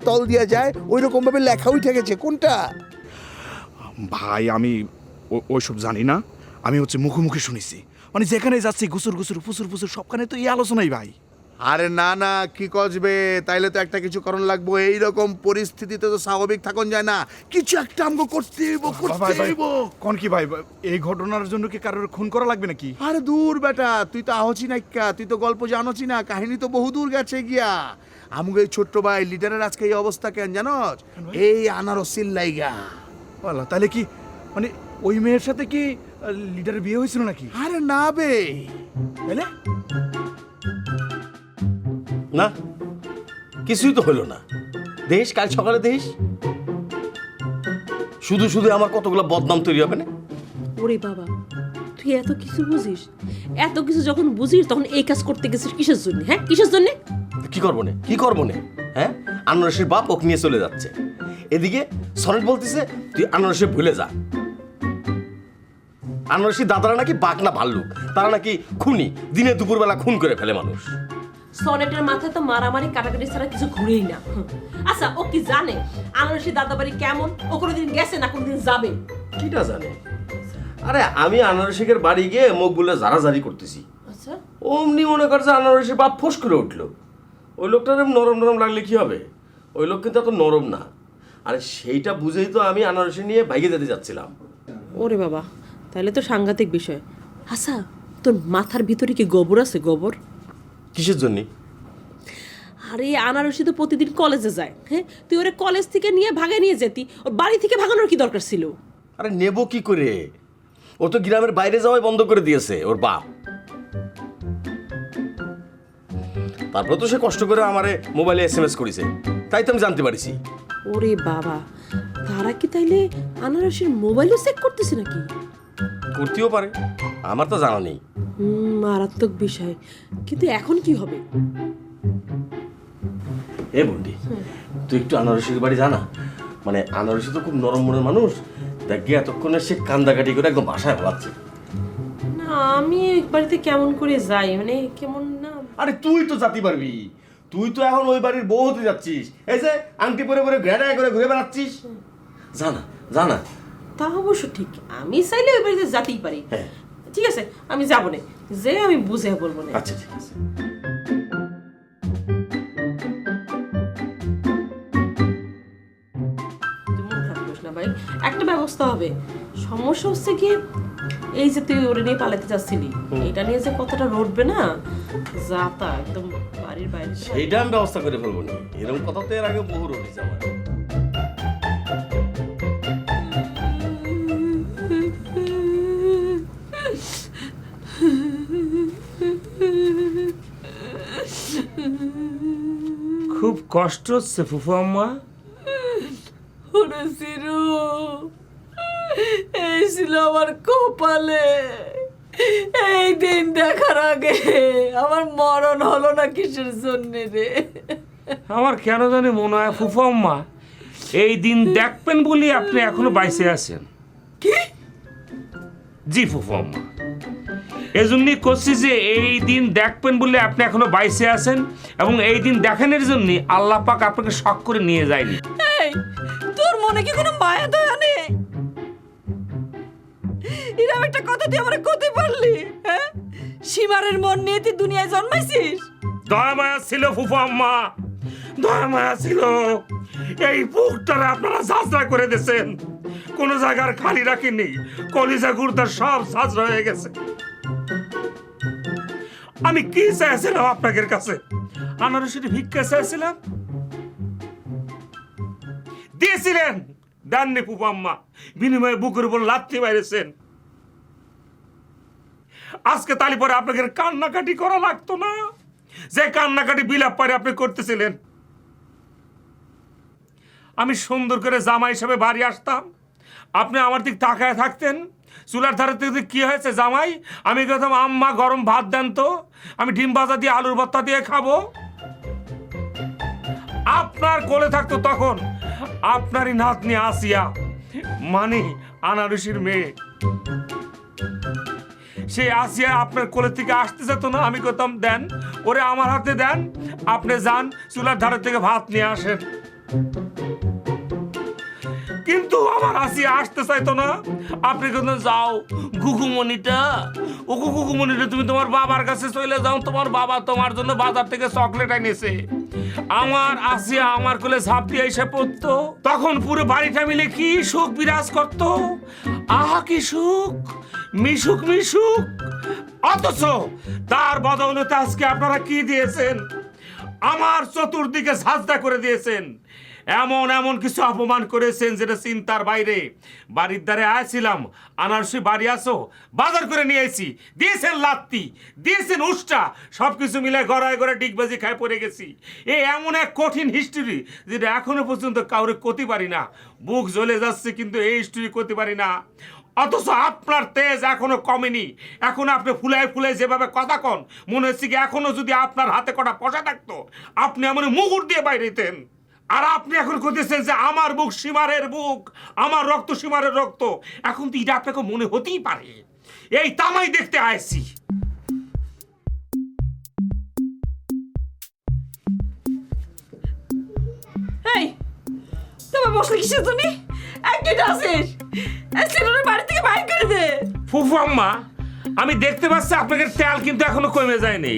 তল দিয়া যায় ওই রকম ভাবে লেখা উঠে গেছে? কোনটা ভাই আমি ওইসব জানি না, আমি হচ্ছে মুখোমুখি শুনেছি। মানে যেখানে যাচ্ছি গুসুর গুসুর ফুসুর ফুসুর সবখানে তো এই আলোচনাই ভাই। আরে না না, কি কসবে, তাইলে তো একটা কিছু কারণ লাগবো। এইরকম পরিস্থিতিতে তো স্বাভাবিক থাকুন যায় না, কিছু একটা আমগো করতে হইব, করতে হইব। কোন কি ভাই, এই ঘটনার জন্য কি কারোর খুন করা লাগবে নাকি? আরে দূর বেটা, তুই তো আহছি নাইকা, তুই তো গল্প জানোছি না, কাহিনী তো বহু দূর গেছে গিয়া। আমগো এই ছোট্ট ভাই লিডারের আজকে এই অবস্থা কেন জানোস? এই আনারসির লাইগা। বলা তাহলে কি মানে ওই মেয়ের সাথে কি লিডারের বিয়ে হয়েছিল নাকি? আরে না বে, তাহলে না, কিছুই তো হলো না। দেশ কাল সকালে দেশ শুধু শুধু আমার কতগুলো বদনাম তৈরি হবে না? ওরে বাবা, তুই এত কিছু বুঝিস? এত কিছু যখন বুঝিস তখন এই কাজ করতে গেছিস কিসের জন্য? হ্যাঁ, কিসের জন্য? কি করবো না, কি করবো না? হ্যাঁ, আনারসের বাপ ওকে নিয়ে চলে যাচ্ছে, এদিকে সনেট বলতেছে তুই আনারসে ভুলে যা। আনারসি দাদারা নাকি বাঘ না ভাল্লুক, তারা নাকি খুনি, দিনে দুপুরবেলা খুন করে ফেলে মানুষ। সনেটের মাথায় তো মারামারি কাটাকাটি ছাড়া কিছু ঘুরেই না। আচ্ছা, ও কি জানে আনারসি দাদা বাড়ি কেমন? ও কোনোদিন গেছে না কোনোদিন যাবে? কিটা জানে? আরে আমি আনারসিকের বাড়ি গিয়ে মুখ বলে জারাজারি করতেছি, আচ্ছা, অমনি মনে করছে আনারসির বাপ ফোঁস করে উঠলো। ওই লোকটার নরম নরম লাগলে কি হবে? ওই লোক কিন্তু এত নরম না। আরে সেইটা বুঝেই তো আমি আনারসি নিয়ে বাইকে যেতে যাচ্ছিলাম। ওরে বাবা, তাহলে তো সাংঘাতিক বিষয়। আচ্ছা, তোর মাথার ভিতরে কি গোবর আছে? গোবর কিসের জন্য? আরে আনারসি তো প্রতিদিন কলেজে যায়। হ্যাঁ, তুই ওরে কলেজ থেকে নিয়ে ভাগে নিয়ে যেতি, ওর বাড়ি থেকে ভাগানোর কি দরকার ছিল? আরে নেব কি করে? ও তো গ্রামের বাইরে যাওয়াই বন্ধ করে দিয়েছে ওর বাপ। তারপর তো সে কষ্ট করে আমারে মোবাইলে SMS করেছে, তাই তো আমি জানতে পারিছি। ওরে বাবা, তারা কি তাইলে আনারসির মোবাইলও চেক করতেছে নাকি? করতেও পারে, আমার তো জানা নেই। মারাত্মক বিষয়। কিন্তু এখন কি হবে? এ বন্ডি, তুই একটু আনারসির বাড়ি জানা, মানে আনারসি তো খুব নরম মনের মানুষ, দেখবি এতক্ষণে সে কান্দাকাটি করে একদম বাসায় ভালাচ্ছে। না, আমি বাড়িতে কেমন করে যাই, মানে কেমন না। আরে তুই তো জাতি পারবি, তুই তো এখন ওই বাড়ির বউ হতে যাচ্ছিস, এই যে আংটি পরে পরে ঘেরায় করে ঘুরে বেড়াচ্ছিস। জানা জানা তা অবশ্য ঠিক, আমি চাইলে ওই বাড়িতে যেতেই পারি। হ্যাঁ। ঠিক আছে, আমি যাবো না, যে আমি বুঝে বলবো না। আচ্ছা ঠিক আছে। তুই মন খারাপ করিস না ভাই, একটা ব্যবস্থা হবে। সমস্যা হচ্ছে কি, এই যে তুই ওরে নিয়ে পালাতে যাচ্ছিলি, এটা নিয়ে যে কতটা রটবে না, যা তা একদম বাড়ির বাইরে। সেইটা আমি ব্যবস্থা করে ফেলবো না, এরকম কথা তো এর আগে বহু রয়েছে আমার। খুব কষ্ট হচ্ছে ফুফু আম্মা। ওরে সিরু, এই ছিল আমার কপালে। এই দিন দেখার আগে আমার মরণ হলো না কিসের জন্য রে? আমার কেন জানি মনে হয় ফুফু আম্মা এই দিন দেখবেন বলি আপনি এখনো বাইসে আছেন। কি? জি ফুফু আম্মা, এজন্যই করছি যে এই দিন দেখবেন বলে আপনি এখনো বাইসে আছেন, এবং এই দিন দেখানোর জন্য আল্লাহ পাক আপনাকে শখ করে নিয়ে যায়নি। এই, তোর মনে কি কোনো মায়া দয়া নেই? এরকম একটা কথা তুই আমার কতে পারলি? হ্যাঁ, সীমারের মন নিয়ে তুই দুনিয়ায় জন্মাইছিস? দয়া মায়া ছিল ফুফু আম্মা, দয়া মায়া ছিল। এই বুকটারে আপনারা ঝাঁঝরা করে দিয়েছেন, কোন জায়গার খালি রাখেননি, কলিজা গুর্দা সব ঝাঁঝরা হয়ে গেছে। আমি কি চাইছিলাম আপনাদের কাছে? আনারসের ভিক্ষা চাইছিলাম, দিয়েছিলেন, দেননি ফুফু আম্মা। বিনিময়ে বুকের উপর লাথি মারেছেন। আজকে তালি পরে আপনাদের কান্নাকাটি করা লাগতো না, যে কান্নাকাটি বিলাপ পারে আপনি করতেছিলেন। আমি সুন্দর করে জামা হিসেবে বাড়ি আসতাম, আপনি আমার দিক তাকায় থাকতেন। চুলার ধারে থেকে কি হয়েছে জামাই, আমি বলতাম আম্মা গরম ভাত দেন তো, আমি ডিম ভাজা দিয়ে আলুর ভর্তা দিয়ে খাবো। আপনার কোলে থাকতো তখন আপনারই নাতনি আসিয়া, মানে আনারসির মেয়ে। সেই আসিয়া আপনার কোলে থেকে আসতে যেত না, আমি করতাম দেন ওরে আমার হাতে দেন, আপনি যান চুলার ধারে থেকে ভাত নিয়ে আসেন। কিন্তু আমার আসিয়া আসতে চাইতো না, আপনি কিন্তু যাও গুগুমণিটা, ও গুগুমণিটা তুমি তোমার বাবার কাছে চলে যাও, তোমার বাবা তোমার জন্য বাজার থেকে চকলেট এনেছে। আমার আসিয়া আমার কোলে ঝাঁপ দিয়ে এসে পড়তো, তখন পুরো বাড়িটা মিলে কি সুখ বিরাজ করতো। আহা কি সুখ, মিশুক মিশুক। অথচ তার বদৌলতে আজকে আপনারা কি দিয়েছেন? আমার চতুর্দিকে ঝাঁঝরা করে দিয়েছেন, এমন এমন কিছু অপমান করেছেন যেটা চিন্তার বাইরে। বাড়ির দ্বারে আছিলাম, আনারসি বাড়ি আসো, বাজার করে নিয়ে এসেছি, দিয়েছেন লাত্তি, দিয়েছেন উষ্টা, সবকিছু মিলে গড়ায় গড়ে ডিগবাজি খায় পড়ে গেছি। এ এমন এক কঠিন হিস্ট্রি যেটা এখনো পর্যন্ত কাউরে করতে পারি না। বুক জ্বলে যাচ্ছে কিন্তু এই হিস্ট্রি করতে পারি না। অথচ আপনার তেজ এখনো কমেনি, এখন আপনি ফুলায় ফুলায় যেভাবে কথা কন, মনে হচ্ছে কি এখনো যদি আপনার হাতে কটা পয়সা থাকতো আপনি এমন মুগুর দিয়ে বাইরে দিতেন। আর আপনি এখন করতেছেন যে আমার বুক সীমারের বুক, আমার রক্ত সীমারের রক্ত। এখন তো এটা আপনাকে মনে হতেই পারে, এই তামাই দেখতে আসছি। এই, তোমার বসলে কিসের তুমি? একদিন আসিস, এসিডের বাড়ি থেকে বাইর করে দে। ফুফু আম্মা, আমি দেখতে পাচ্ছি আপনাদের তেল কিন্তু এখনো কমে যায়নি,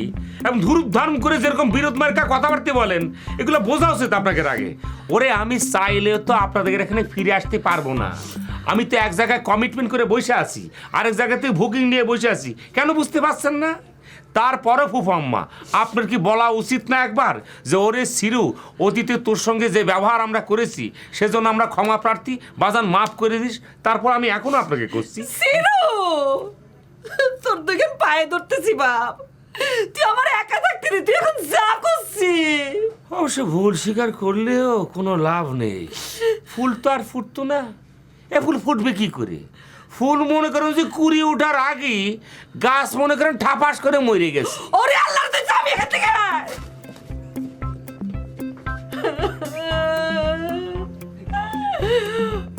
এবং ধুরুপ ধারণ করে যেরকম বিরোধ মার্কা কথাবার্তা বলেন, এগুলো বোঝা উচিত আপনাদের আগে। ওরে আমি চাইলেও তো আপনাদের এখানে ফিরে আসতে পারবো না। আমি তো এক জায়গায় কমিটমেন্ট করে বসে আছি, আরেক জায়গাতে বুকিং নিয়ে বসে আছি, কেন বুঝতে পারছেন না? তারপরে ফুফু আম্মা, আপনার কি বলা উচিত না একবার যে ওরে সিরু, অতীতে তোর সঙ্গে যে ব্যবহার আমরা করেছি সেজন্য আমরা ক্ষমা প্রার্থী, বাজান মাফ করে দিস। তারপর আমি এখনো আপনাকে করছি। সিরু, তোর দিকে পায়ে ধরতেছি বাপ, তুই আমার একা থাকতে দিতি, এখন যা করছিস। অবশ্য ভুল স্বীকার করলেও কোনো লাভ নেই, ফুল তো আর ফুটতো না। এ ফুল ফুটবে কি করে? ফুল মনে করেন যে কুড়ি ওঠার আগে গাছ মনে করেন ঠাপাস করে মরে গেছে। ওরে আল্লাহ, তুই যাবি এখান থেকে।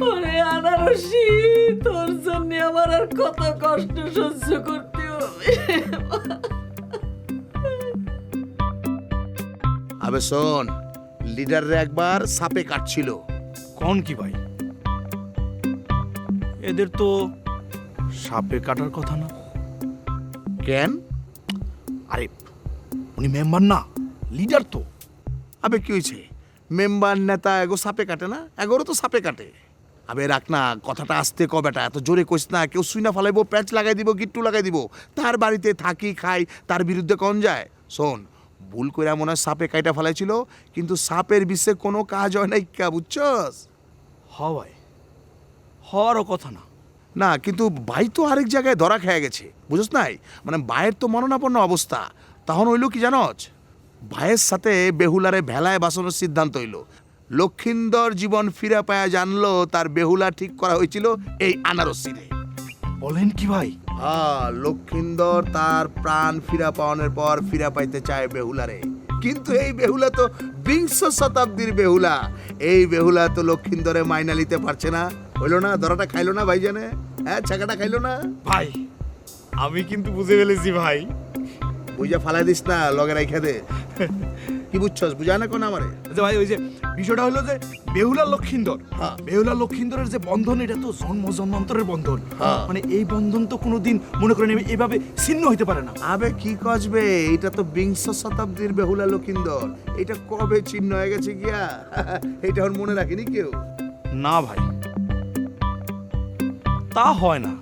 ওরে আনারসি, তোর জন্য আমার আর কত কষ্ট সহ্য করতে হবে। আবে শোন, লিডাররা একবার সাপে কাটছিল। কোন কি ভাই? এদের তো সাপে কাটার কথা না। কেন? আরে উনি মেম্বার না, লিডার তো। আবে কি হয়েছে, মেম্বার নেতা এগো সাপে কাটে না? এগোরও তো সাপে কাটে। আবে রাখ না, কথাটা আসতে ক বেটা, এত জোরে কইস না। কেউ সুইনা ফালাইবো, প্যাচ লাগাই দিব, গিট্টু লাগাই দিব। তার বাড়িতে থাকি খাই, তার বিরুদ্ধে কোন যায়? শোন, ভুল কইরা মনে হয় সাপে কাইটা ফেলাইছিল, কিন্তু সাপের বিষে কোনো কাজ হয় নাই, কা বুঝছস? হ ভাই, হওয়ারও কথা না। না কিন্তু ভাই তো আরেক জায়গায় ধরা খেয়ে গেছে, বুঝছ নাই? মানে ভাইয়ের তো মরণাপন্ন অবস্থা। তখন হইল কি জানস, ভাইয়ের সাথে বেহুলারে ভেলায় বাঁচানোর সিদ্ধান্ত হইল। লক্ষিন্দর জীবন ফিরে পায়া জানলো তার বেহুলা ঠিক করা হয়েছিল এই আনারসিরে। বলেন কি ভাই? হ্যাঁ, লক্ষিন্দর তার প্রাণ ফিরা পাওয়ানোর পর ফিরা পাইতে চায় বেহুলারে, কিন্তু এই বেহুলা তো বিংশ শতাব্দীর বেহুলা। এই বেহুলা তো লক্ষিন্দরে মাইনা নিতে পারছে না। হইলো না, ধরাটা খাইলো না ভাইজানে? হ্যাঁ, ছাকাটা খাইলো না ভাই? আমি কিন্তু বুঝে ফেলেছি ভাই। বুঝা ফালাই দিস না, লগে রাইখা দে। কি বুঝছস, বুঝা না কোন আমারে? আচ্ছা ভাই, ওই যে বিষয়টা হলো যে বেহুলা লক্ষিন্দর, বেহুলা লক্ষিন্দরের যে বন্ধন, এটা তো জন্ম জন্মান্তরের বন্ধন। মানে এই বন্ধন তো কোনোদিন মনে করেন এভাবে ছিন্ন হইতে পারে না। আবে কি কসবে, এটা তো বিংশ শতাব্দীর বেহুলা লক্ষিন্দর। এটা কবে ছিন্ন হয়ে গেছে গিয়া, এটা আর মনে রাখিনি কেউ। না ভাই, তা হয় না।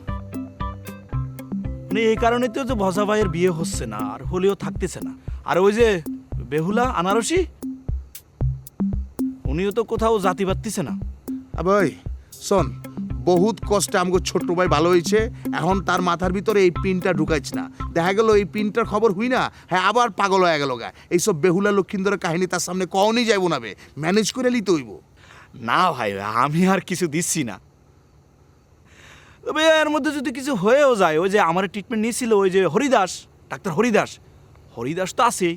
মানে এই কারণে তো যে ভজা ভাইয়ের বিয়ে হচ্ছে না, আর হলেও থাকতেছে না। আর ওই যে বেহুলা আনারসি, উনিও তো কোথাও জাতি বাড়তিছে না। আবে শোন, বহুত কষ্টে আমাকে ছোট্ট ভাই ভালো হয়েছে, এখন তার মাথার ভিতরে এই পিনটা ঢুকাইছ না। দেখা গেল এই পিনটার খবর হই না, হ্যাঁ আবার পাগল হয়ে গেল গা। এইসব বেহুলা লক্ষিন্দরের কাহিনী তার সামনে কখনই যাইব না, বে ম্যানেজ করে লিতে হইব। না ভাই, আমি আর কিছু দিচ্ছি না। তবে এর মধ্যে যদি কিছু হয়েও যায়, ওই যে আমার ট্রিটমেন্ট নিয়েছিল ওই যে হরিদাস, ডাক্তার হরিদাস, হরিদাস তো আছেই।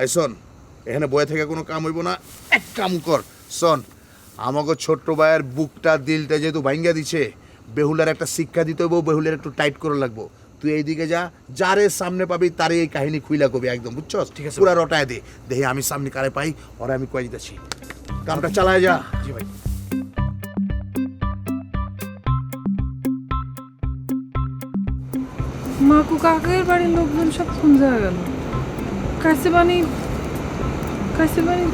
এই শোন, এখানে বয়ে থেকে কোনো কাম হইব না। এক কাম কর, শোন, আমাকে ছোট্ট ভাইয়ের বুকটা দিলটা যেহেতু ভাঙ্গা দিছে, বেহুলার একটা শিক্ষা দিতে হইব, বেহুলার একটু টাইট করে লাগবো। তুই এইদিকে যা, যারে সামনে পাবি তারে এই কাহিনী খুইলা কবি একদম, বুঝছস? ঠিক আছে, পুরা রটায় দে, দেখি আমি সামনে কারে পাই, ওরা আমি কয়ে দিতেছি। কামটা চালায় যা। জি ভাই। মাকু কাকের বাড়ির লোকজন সব কোন জায়গায় গেল? কাশিবানি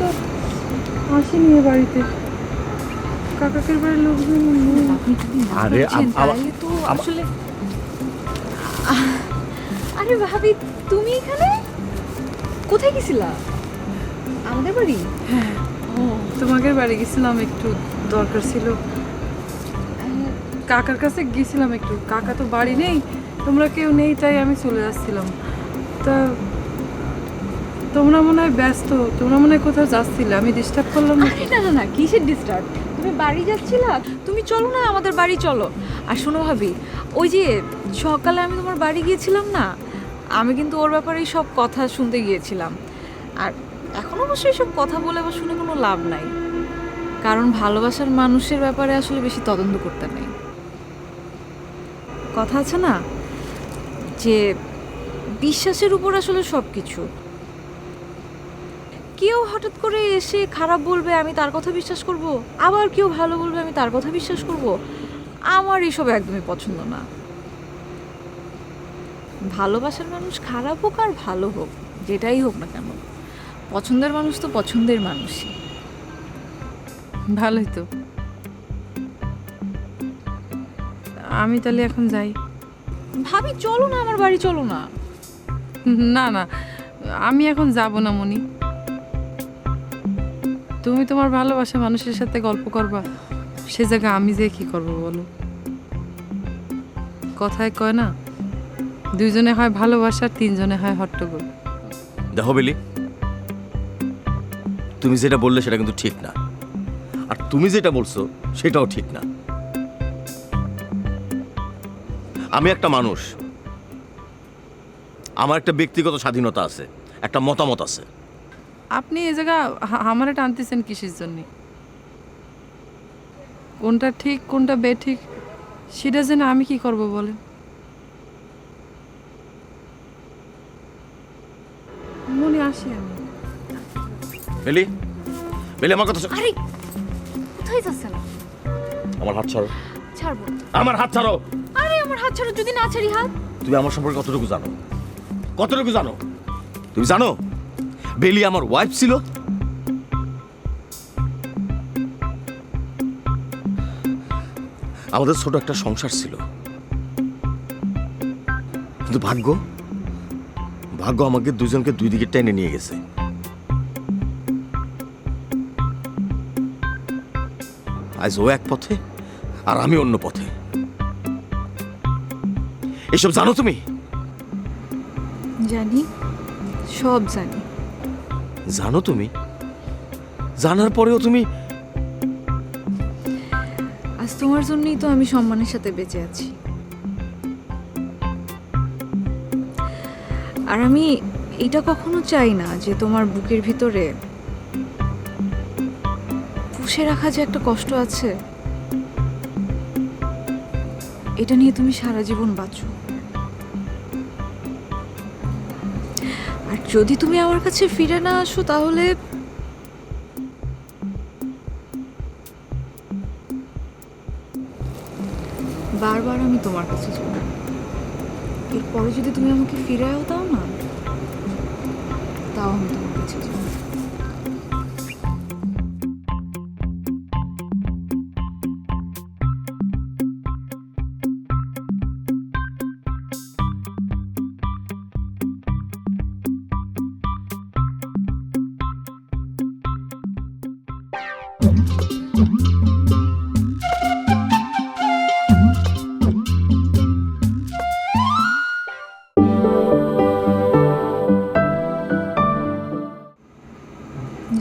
তো আসেনি এ বাড়িতে। কাকাকের বাড়ির লোকজন আরে তাহলে তো আসলে আরে ভাবি, তুমি এখানে কোথায় গেছিলা? আমাদের বাড়ি? হ্যাঁ, ও তোমাদের বাড়ি গেছিলাম, একটু দরকার ছিল। কাকার কাছে গেছিলাম একটু, কাকা তো বাড়ি নেই, তোমরা কেউ নেই, তাই আমি চলে আসছিলাম। তা তোমরা মনে হয় ব্যস্ত, তোমরা মনে হয় কোথাও যাচ্ছিলে, আমি ডিস্টার্ব করলাম না? না না না, কিসের ডিস্টার্ব? তুমি বাড়ি যাচ্ছিলা? তুমি চলো না, আমাদের বাড়ি চলো। আর শোনো ভাবি, ওই যে সকালে আমি তোমার বাড়ি গিয়েছিলাম না, আমি কিন্তু ওর ব্যাপারে সব কথা শুনতে গিয়েছিলাম। আর এখন অবশ্যই সব কথা বলে বা শুনে কোনো লাভ নাই, কারণ ভালোবাসার মানুষের ব্যাপারে আসলে বেশি তদন্ত করতে নেই। কথা আছে না যে বিশ্বাসের উপর আসলে সব কিছু। কেউ হঠাৎ করে এসে খারাপ বলবে, আমি তার কথা বিশ্বাস করব, আবার কেউ ভালো বলবে, আমি তার কথা বিশ্বাস করব। আমার এসব একদমই পছন্দ না। ভালোবাসার মানুষ খারাপ হোক আর ভালো হোক, যেটাই হোক না কেন, পছন্দের মানুষ তো পছন্দের মানুষই। ভালোই তো। আমি তাহলে এখন যাই। ভাবি চলো না, আমার বাড়ি চলো না। না না, আমি এখন যাব না মনি। তুমি তোমার ভালোবাসা মানুষের সাথে গল্প করবা, সে জায়গায় আমি যে কি করব বলো? কথায় কয় না, দুইজনে হয় ভালোবাসা, তিনজনে হয় হট্টগোল। দেখো বেলি, তুমি যেটা বললে সেটা কিন্তু ঠিক না, আর তুমি যেটা বলছো সেটাও ঠিক না। আমি একটা মানুষ, আমার একটা ব্যক্তিগত স্বাধীনতা আছে, একটা মতামত আছে। আপনি এ জায়গা আমারে টানতেছেন কিসের জন্য? কোনটা ঠিক কোনটা বেঠিক সেটা জেনে আমি কি করব বলেন? মনে আসি আমি। বেলি বেলি আমার কথা শোন। আরে কোথায় যাচ্ছেন? আমার হাত ছাড়ো, ছাড়বো। আমার হাত ছাড়ো। আরে আমার হাত ছাড়ো, যদি না ছাড়ি হাত। তুমি আমার সম্পর্কে কতটুকু জানো? কতটুকু জানো? তুমি জানো বেলি আমার ওয়াইফ ছিল? আমাদের ছোট একটা সংসার ছিল, কিন্তু ভাগ্য আমাকে দুজনকে দুই দিকে টেনে নিয়ে গেছে। আজ ও এক পথে আর আমি অন্য পথে। এসব জানো তুমি? জানি, সব জানি। জানো তুমি? জানার পরেও তুমি? আজ তোমার জন্যই তো আমি সম্মানের সাথে বেঁচে আছি। আর আমি এটা কখনো চাই না যে তোমার বুকের ভিতরে পুষে রাখা যে একটা কষ্ট আছে, এটা নিয়ে তুমি সারা জীবন বাঁচো। আর যদি তুমি আমার কাছে ফিরে না আসো, তাহলে বারবার আমি তোমার কাছে যাব। এরপরে যদি তুমি আমাকে ফিরেও দাও না, তাও আমি তোমার কাছে যাব।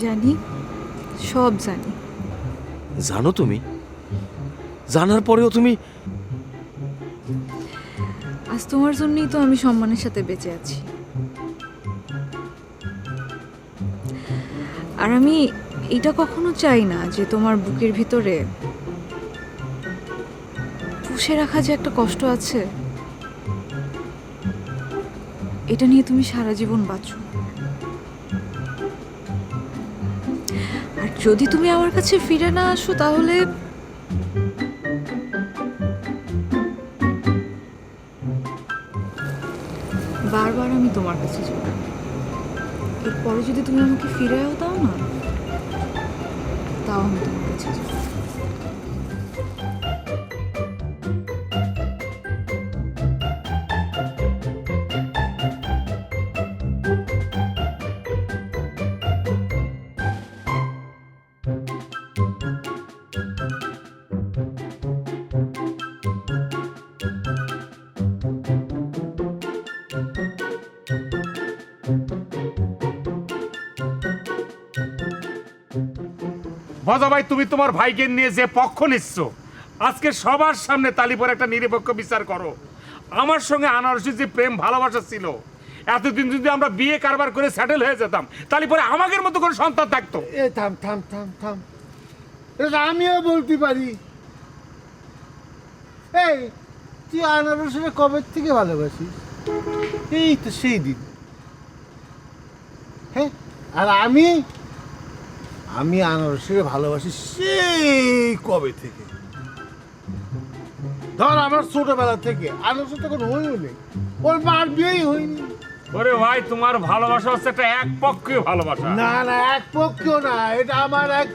জানি, সব জানি। জানো তুমি? জানার পরেও তুমি? আজ তোমার জন্যই তো আমি সম্মানের সাথে বেঁচে আছি। আর আমি এটা কখনো চাই না যে তোমার বুকের ভিতরে পুষে রাখা যে একটা কষ্ট আছে, এটা নিয়ে তুমি সারা জীবন বাঁচো। আর যদি তুমি আমার কাছে ফিরে না আসো, তাহলে বারবার আমি তোমার কাছে যাব। এরপরে যদি তুমি আমাকে ফিরেও দাও না, তাও আমি তোমার কাছে যাব। ভজা ভাই, তুমি তোমার ভাইকে নিয়ে যে পক্ষ নিচ্ছ, আজকে সবার সামনে তালি পরে একটা নিরপেক্ষ বিচার করো। আমার সঙ্গে আনারসির যে প্রেম ভালোবাসা ছিল, এতদিন যদি আমরা বিয়ে কারবার করে সেটেল হয়ে যেতাম, তালি পরে আমাদের মতো করে সন্তান থাকতো। এ থাম থাম থাম থাম, এটা আমিও বলতে পারি। এই তুই আনারসের কবে থেকে ভালোবাসিস? এই তো সেই দিন। হ্যাঁ, আর আমি আনারসের ভালোবাসি সেই কবে থেকে। ধর আমার ছোটবেলা থেকে। আনারসের তখন হইও নেই, ওর মার বিয়েই হয়নি। ওরে ভাই, তোমার ভালোবাসা হচ্ছে একটা একপক্ষীয় ভালোবাসা। না না, এক পক্ষেও না, এটা আমার এক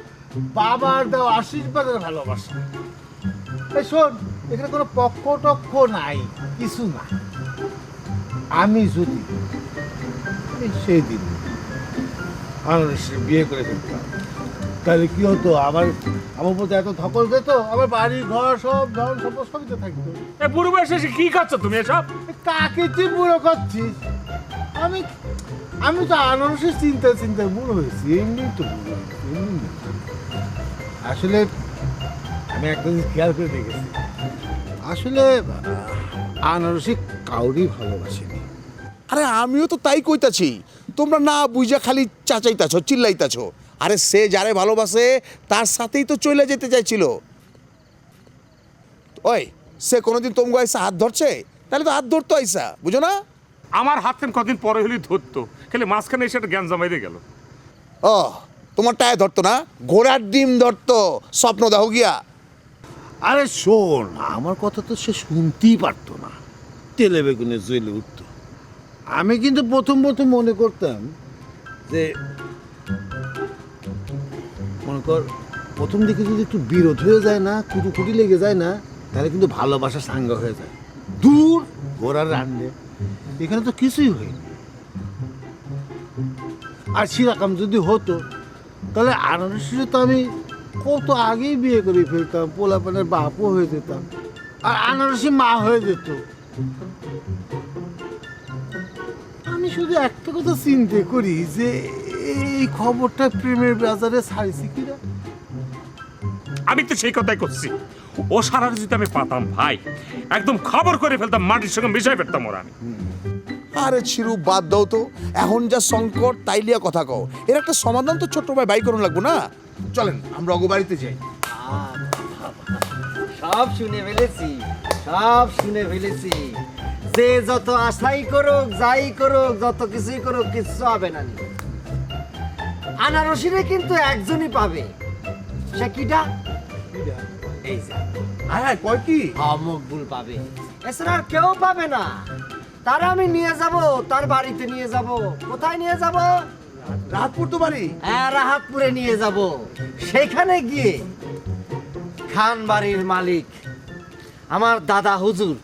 বাবার দেওয়া আশীর্বাদের ভালোবাসা। এই শোন, এখানে কোনো পক্ষ টক্ষ নাই, কিছু না। আমি যদি সেই দিন আনারসের বিয়ে করে ফেলতাম, তাহলে কি হতো? আমার মধ্যে এত ধকল যেত, আমার বাড়ি ঘর সব ধন সম্পদ সবই তো থাকতো। এ বুড়ো বয়সে এসে কি করছো তুমি এসব? কাকে তুই বুড়ো করছিস? আমি তো আনারসের চিন্তায় বুড়ো হয়েছি, এমনি তো বুড়ো হয়েছি, এমনি। আসলে আমি একটা জিনিস খেয়াল করে দেখেছি, আসলে আনারসি কাউরি ভালোবাসেনি। আরে আমিও তো তাই কইতাছি, তোমরা না বুঝা খালি চাচাইতাছ, চিল্লাইতাছ। আরে সে যারে ভালোবাসে তার সাথেই তো চলে যেতে চাইছিল। ওই সে কোনোদিন তোমগো আইসা হাত ধরছে? তাহলে তো হাত ধরতো আইসা, বুঝো না? আমার হাত কেন কদিন পরে হলেই ধরতো, খেলে মাঝখানে এসে একটা জ্ঞান জমাই দিয়ে গেল। ও তোমার টায় ধরতো না, ঘোড়ার ডিম ধরতো। স্বপ্ন দেখো গিয়া। আরে শোন, আমার কথা তো সে শুনতেই পারতো না, তেলে বেগুনে জ্বলে উঠতো। আমি কিন্তু প্রথম মনে করতাম যে, মনে কর প্রথম দিকে যদি একটু বিরোধ হয়ে যায় না, কুটুকুটি লেগে যায় না, তাহলে কিন্তু ভালোবাসা সাঙ্গ হয়ে যায়। দূর ঘোড়ার রান্নে, এখানে তো কিছুই হয়নি। আর সেরকম যদি হতো তাহলে আনারসিরে তো আমি কত আগেই বিয়ে করে ফেলতাম, পোলাপানের বাপও হয়ে যেতাম, আর আনারসি মা হয়ে যেত। আমি শুধু একটা কথা চিন্তা করি যে এই খবরটা প্রেমের বাজারে ছাড়ছি কিনা। আমি তো সেই কথাই করছি, ও সারা যদি আমি পাতাম ভাই, একদম খবর করে ফেলতাম, মাটির সঙ্গে মিশাই ফেলতাম ওরা। আমি আরে চিরু বাদ দাও তো, এখন যা সংকট তাইলিয়া কথা কও, এর একটা সমাধান তো ছোট্ট ভাই বাই করুন লাগবো না। চলেন আমরা অগো বাড়িতে যাই। সব শুনে ফেলেছি, সব শুনে ফেলেছি। যে যত আশাই করুক, যাই করুক, যত কিছুই করুক, কিচ্ছু হবে না। আনারসিরে কিন্তু একজনই পাবে। সে কিটা? এই যে হ্যাঁ, কয় কি? মকবুল পাবে, এছাড়া আর কেউ পাবে না। তার আমি নিয়ে যাব, তার বাড়িতে নিয়ে যাব। কোথায় নিয়ে যাব? রাহাতপুর তো বাড়ি। হ্যাঁ, রাহাতপুরে নিয়ে যাব। সেখানে গিয়ে খান বাড়ির মালিক আমার দাদা হুজুর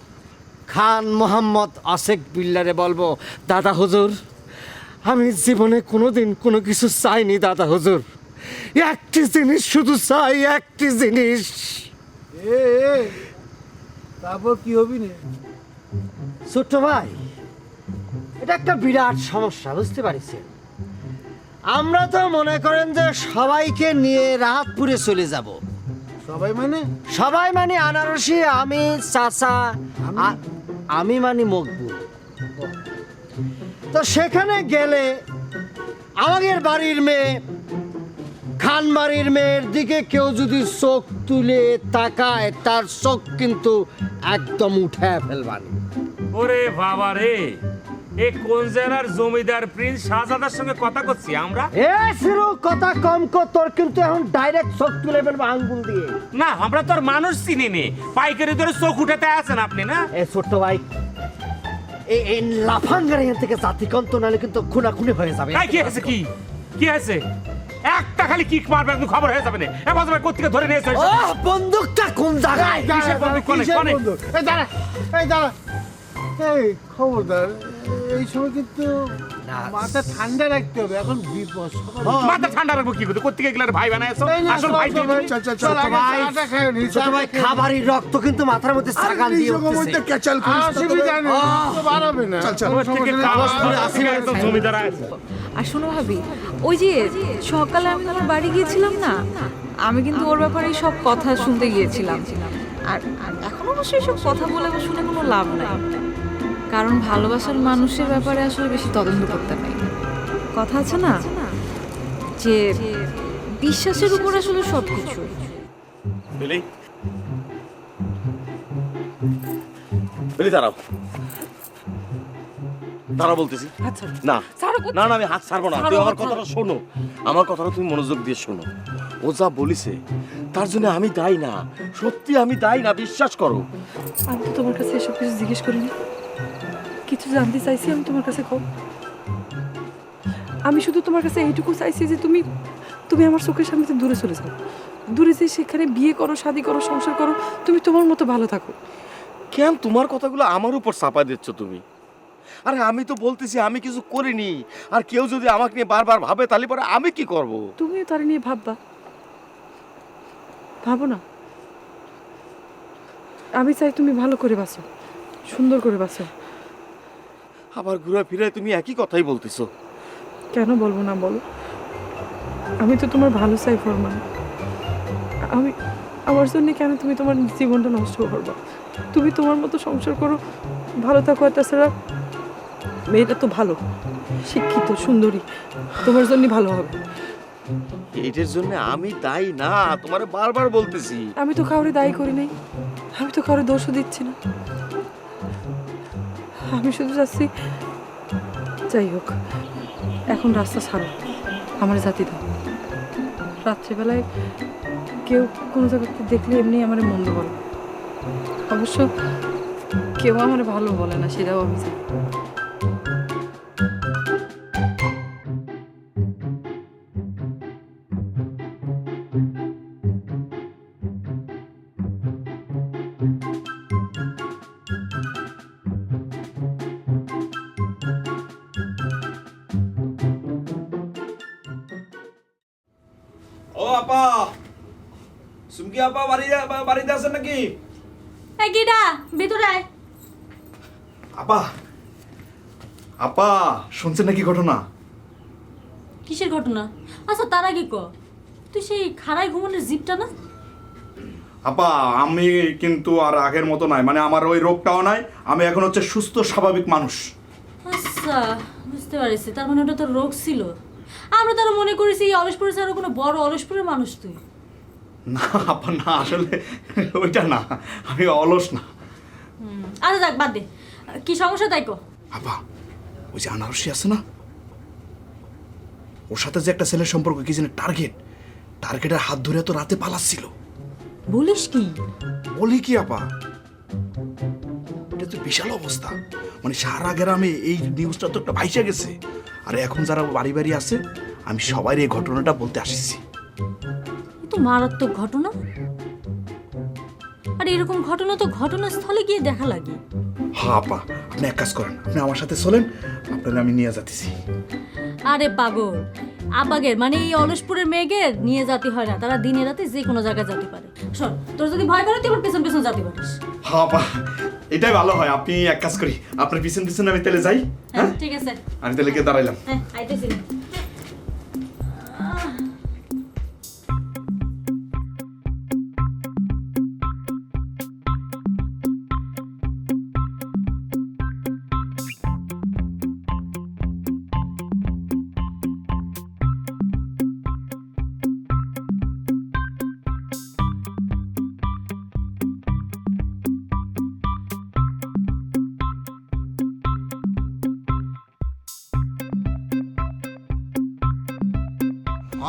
খান মোহাম্মদ আশেক বিল্লারে বলবো, দাদা হুজুর, আমি জীবনে কোনোদিন কোনো কিছু চাইনি দাদা হুজুর, একটি জিনিস শুধু চাই, একটি জিনিস। তারপর কি হবি না? ছোট্ট ভাই, এটা একটা বিরাট সমস্যা, বুঝতে পারিস? আমরা তো মনে করেন যে সবাইকে নিয়ে রাহাতপুরে চলে যাব। সবাই মানে? সবাই মানে আনারসি, আমি, চাচা, আমি মানে মকবুল। তো সেখানে গেলে আমাদের বাড়ির মেয়ে, খান বাড়ির মেয়ের দিকে কেউ যদি চোখ তুলে তাকায়, তার চোখ কিন্তু একদম উঠে ফেলবানি। ওরে বাবা রে, এ কোন জেলার জমিদার প্রিন্স শাহজাদার সঙ্গে কথা করছি আমরা? এ শিরু, কথা কম কর, তোর কিন্তু এখন ডাইরেক্ট চোখ তুলে ফেলবো আঙ্গুল দিয়ে। না, আমরা তোর মানুষ চিনি নে, পাইকারি ধরে চোখ উঠাতে আছেন আপনি না? এ ছোট্ট ভাই, এই লাফাঙ্গার এখান থেকে জাতিকন্ত নাহলে কিন্তু খুনাখুনি হয়ে যাবে। কি আছে? কি আছে? একটা খালি কিক মারবে, একদম খবর হয়ে যাবে না। এ বাজে ভাই, কোত্থেকে ধরে নিয়েছো? ও বন্দুকটা কোন জায়গায়? কিসের বন্দুক? কোনে? এই দাঁড়া, এই দাঁড়া, এই খবরদার, এই সময় কিন্তু মাথা ঠান্ডা রাখতে হবে। এখন বিপদ। মাথা ঠান্ডা রাখবো কি করে? কোত্থেকে গেলে ভাই বানাইছো? আসল ভাই চল ভাই, ছোট ভাই, খাবারের রক্ত কিন্তু মাথার মধ্যে সাগান দিয়ে উঠতেছে। ক্যাচাল অসুবিধা নেই, বাড়াবে না। জমিদার আছে। আর শোনো ভাবি, ওই যে সকালে আমি তোমার বাড়ি গিয়েছিলাম না, আমি কিন্তু ওর ব্যাপারে সব কথা শুনতে গিয়েছিলাম। আর এখন অবশ্যই সব কথা বলে বা শুনে কোনো লাভ নাই, কারণ ভালোবাসার মানুষের ব্যাপারে আসলে বেশি তদন্ত করতে নাই। কথা আছে না যে বিশ্বাসের উপর আসলে সব কিছু। দাঁড়াও, দাঁড়াও বলতেছি। না না না, আমি হাত ছাড়বো না। তুমি আমার কথাটা শোনো, আমার কথাটা তুমি মনোযোগ দিয়ে শোনো। ও যা বলিছে তার জন্য আমি দায়ী না, সত্যি আমি দায়ী না, বিশ্বাস করো। আমি তো তোমার কাছে এসব কিছু জিজ্ঞেস করিনি, কিছু জানতে চাইছি আমি তোমার কাছে। কম, আমি শুধু তোমার কাছে এইটুকু চাইছি যে তুমি তুমি আমার চোখের সামনে দূরে চলে যাও, দূরে যে সেখানে বিয়ে করো, শাদী করো, সংসার করো, তুমি তোমার মতো ভালো থাকো। কেন তোমার কথাগুলো আমার উপর চাপা দিচ্ছ তুমি? আরে আমি তো বলতেছি আমি কিছু করিনি, আর কেউ যদি আমাকে নিয়ে বারবার ভাবে তাহলে পরে আমি কি করব? তুমিও তার নিয়ে ভাববা, ভাবো না। আমি চাই তুমি ভালো করে বাঁচো, সুন্দর করে বাঁচো। আবার ঘুরে ফিরে তুমি একই কথাই বলতেছো। কেন বলবো না বলো? আমি তো তোমার ভালো চাই ফরমান। আমি আমার জন্য কেন তুমি তোমার জীবনটা নষ্ট করবা? তুমি তোমার মতো সংসার করো, ভালো থাকো। আর তাছাড়া মেয়েটা তো ভালো, শিক্ষিত, সুন্দরী, তোমার জন্য ভালো হবে। এটার জন্য আমি দায়ী না, তোমারে বারবার বলতেছি। আমি তো কাউরে দায়ী করি নাই, আমি তো কাউরে দোষও দিচ্ছি না। আমি শুধু চাচ্ছি, যাই হোক, এখন রাস্তা ছাড়ো, আমার জাতি দাও। রাত্রিবেলায় কেউ কোনো জায়গাতে দেখলে এমনি আমার মন্দ বলে, অবশ্য কেউ আমার ভালো বলে না, সেটাও আমি জানি। ও আপা, সুমকি আপা বাড়িতে আছেন নাকি? এই গিডা ভিতরে আয়। আপা, আপা শুনছেন নাকি ঘটনা? কিসের ঘটনা? আচ্ছা তার আগে ক, তুই সেই খাড়ায় ঘুমানোর জিপটা না? আপা আমি কিন্তু আর আগের মতো নাই, মানে আমার ওই রোগটাও নাই, আমি এখন হচ্ছে সুস্থ স্বাভাবিক মানুষ। আচ্ছা বুঝতে পারছি, তার মানে ওটা তোর রোগ ছিল। আমরা তারা মনে করেছি এই অলসপুরে ছাড়া কোনো বড় অলসপুরের মানুষ তুই। না আপা না, আসলে ওইটা না, আমি অলস না। আচ্ছা যাক বাদ দে, কি সমস্যা তাই কো। আপা ওই যে আনারসি আছে না, ওর সাথে যে একটা ছেলের সম্পর্ক, কি জানে টার্গেটের হাত ধরে তো রাতে পালাচ্ছিল। বলিস কি? বলি কি আপা, এটা তো বিশাল অবস্থা, মানে সারা গ্রামে এই নিউজটা তো একটা ভাইসা গেছে। আর এখন যারা বাড়ি বাড়ি আছে, আমি সবাই এই ঘটনাটা বলতে আসিছি। তো মারাত্মক ঘটনা। আর এরকম ঘটনা তো ঘটনাস্থলে গিয়ে দেখা লাগে। হ্যাঁ আপা, আপনি এক কাজ করেন, আপনি আমার সাথে চলেন, আপনারা আমি নিয়ে যাচ্ছি। আরে পাগল, আবাগের মানে এই অলসপুরের মেয়েদের নিয়ে যেতে হয় না, তারা দিনে রাতে যে কোনো জায়গায় যেতে পারে। শোন, তোর যদি ভয় করে তুই আমার পেছন পেছন যেতে পারিস। হ্যাঁ আপা, এটাই ভালো হয়। আপনি এক কাজ করি, আপনার পিছন পিছন আমি তাহলে যাই। হ্যাঁ ঠিক আছে, আমি তাহলে গিয়ে দাঁড়াইলাম। হ্যাঁ আইতেছি।